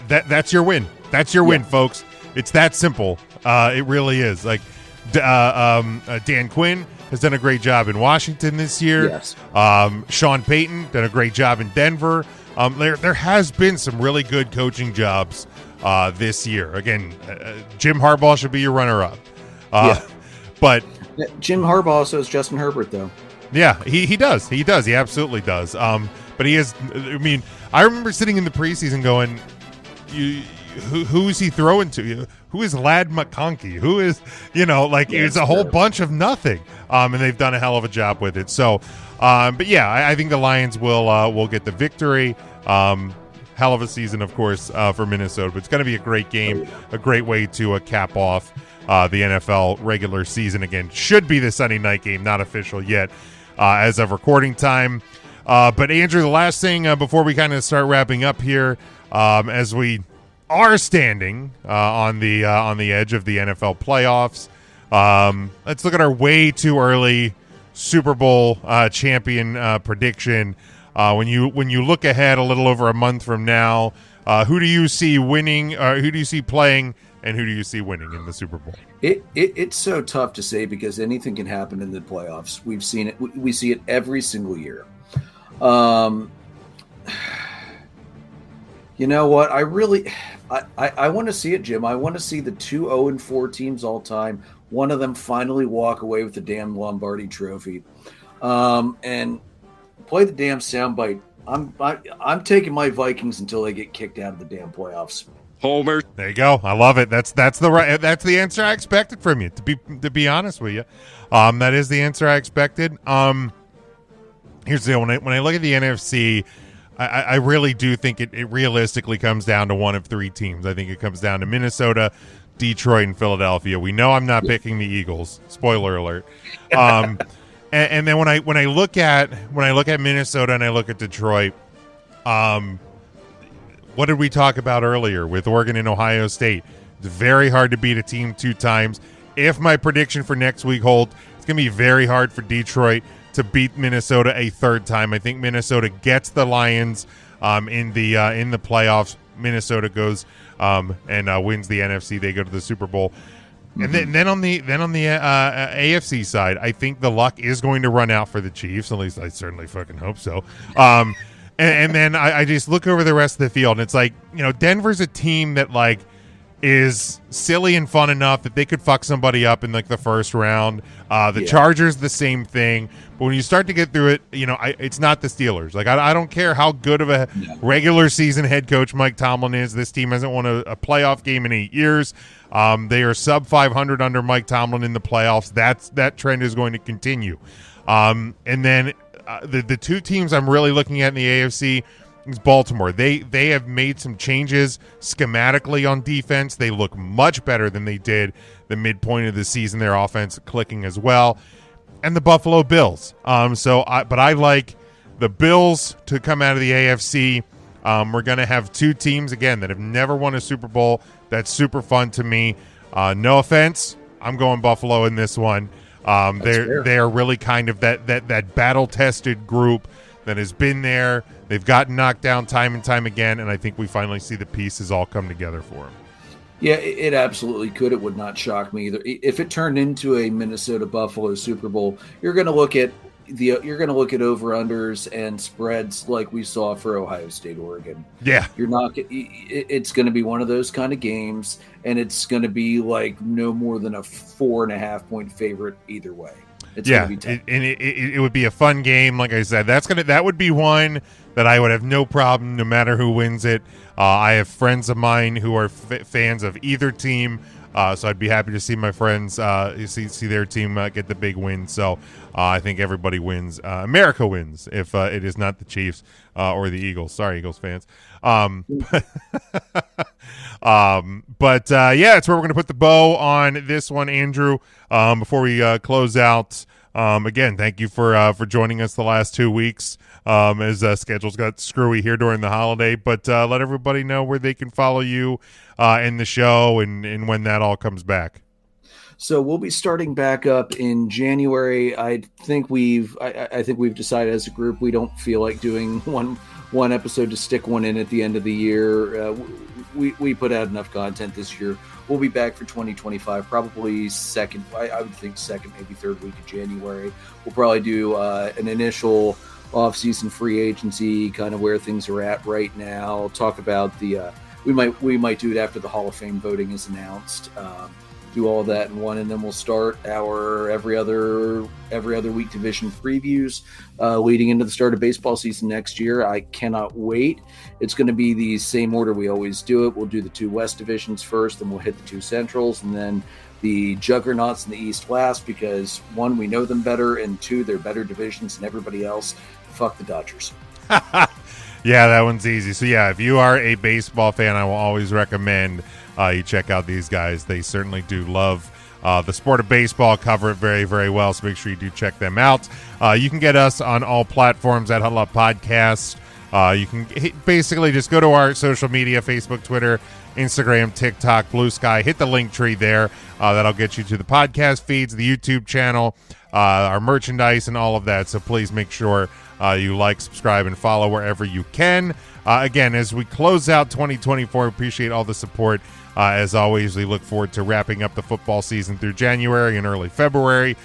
That's your win. That's your win, folks. It's that simple. It really is. Like Dan Quinn has done a great job in Washington this year. Yes. Sean Payton done a great job in Denver. There has been some really good coaching jobs this year. Again, Jim Harbaugh should be your runner-up. But Jim Harbaugh also has Justin Herbert, though. Yeah, he does. He does. He absolutely does. But he is. I mean, I remember sitting in the preseason going, who is he throwing to? Who is Ladd McConkey? Who is, it's a whole bunch of nothing. And they've done a hell of a job with it. So, but yeah, I think the Lions will get the victory. Hell of a season, of course, for Minnesota. But it's going to be a great game, a great way to cap off the NFL regular season. Again, should be the Sunday night game, not official yet as of recording time. But Andrew, the last thing before we kind of start wrapping up here, as we are standing on the edge of the NFL playoffs, let's look at our way too early Super Bowl champion prediction. When you look ahead a little over a month from now, who do you see winning? Who do you see playing? And who do you see winning in the Super Bowl? It's so tough to say because anything can happen in the playoffs. We've seen it. We see it every single year. You know what? I want to see it, Jim. I want to see the 2 0-4 teams all time. One of them finally walk away with the damn Lombardi Trophy, and play the damn soundbite. I'm taking my Vikings until they get kicked out of the damn playoffs. Homer. There you go. I love it. That's the answer I expected from you. To be honest with you, that is the answer I expected. Here's the deal. When I look at the NFC, I really do think it realistically comes down to one of 3 teams. I think it comes down to Minnesota, Detroit, and Philadelphia. We know I'm not picking the Eagles. Spoiler alert. And then when I look at Minnesota and I look at Detroit, what did we talk about earlier with Oregon and Ohio State? It's very hard to beat a team 2 times. If my prediction for next week holds, it's going to be very hard for Detroit to beat Minnesota a 3rd time. I think Minnesota gets the Lions in the playoffs. Minnesota goes and wins the NFC. They go to the Super Bowl. And then on the AFC side, I think the luck is going to run out for the Chiefs. At least I certainly fucking hope so. And then I just look over the rest of the field, and it's like, Denver's a team that like is silly and fun enough that they could fuck somebody up in like the first round. The Chargers, the same thing. But when you start to get through it, it's not the Steelers. Like I don't care how good of a regular season head coach Mike Tomlin is. This team hasn't won a playoff game in 8 years. They are sub 500 under Mike Tomlin in the playoffs. That trend is going to continue. And then the two teams I'm really looking at in the AFC is Baltimore. They have made some changes schematically on defense. They look much better than they did the midpoint of the season. Their offense clicking as well. And the Buffalo Bills. But I like the Bills to come out of the AFC. We're going to have two teams, again, that have never won a Super Bowl. That's super fun to me. No offense, I'm going Buffalo in this one. They are really kind of that battle-tested group that has been there. They've gotten knocked down time and time again, and I think we finally see the pieces all come together for them. Yeah, it absolutely could. It would not shock me either. If it turned into a Minnesota Buffalo Super Bowl, you're going to look at over-unders and spreads like we saw for Ohio State, Oregon. Yeah. It's going to be one of those kind of games, and it's going to be like no more than a 4.5 point favorite either way. It's going to be tough. It would be a fun game. Like I said, that would be one that I would have no problem no matter who wins it. I have friends of mine who are fans of either team. So I'd be happy to see my friends see their team get the big win. So I think everybody wins. America wins if it is not the Chiefs or the Eagles. Sorry, Eagles fans. But it's where we're going to put the bow on this one, Andrew. Before we close out, again, thank you for joining us the last 2 weeks. As schedules got screwy here during the holiday, but let everybody know where they can follow you in the show and when that all comes back. So we'll be starting back up in January. I think we've decided as a group we don't feel like doing one episode to stick one in at the end of the year. We put out enough content this year. We'll be back for 2025, probably second, I would think second, maybe third week of January. We'll probably do an initial off-season free agency, kind of where things are at right now. Talk about we might do it after the Hall of Fame voting is announced. Do all that in one, and then we'll start our every other week division previews leading into the start of baseball season next year. I cannot wait. It's going to be the same order we always do it. We'll do the 2 West divisions first, then we'll hit the 2 Centrals, and then the juggernauts in the East last, because 1, we know them better, and 2, they're better divisions than everybody else. Fuck the Dodgers. Yeah, that one's easy. So yeah, if you are a baseball fan, I will always recommend you check out these guys. They certainly do love the sport of baseball, cover it very, very well, so make sure you do check them out. You can get us on all platforms at Huddle Up Podcast. You can basically just go to our social media, Facebook, Twitter, Instagram, TikTok, Blue Sky. Hit the link tree there. That'll get you to the podcast feeds, the YouTube channel, our merchandise, and all of that. So please make sure you like, subscribe, and follow wherever you can. Again, as we close out 2024, appreciate all the support. As always, we look forward to wrapping up the football season through January and early February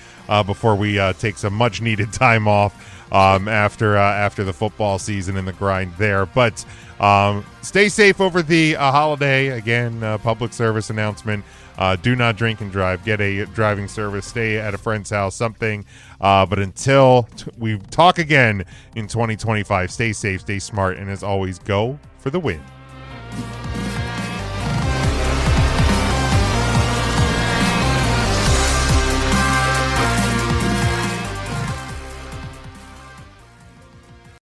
before we take some much-needed time off after the football season and the grind there. But stay safe over the holiday. Again, public service announcement. Do not drink and drive. Get a driving service. Stay at a friend's house, something. But until we talk again in 2025, stay safe, stay smart, and as always, go for the win.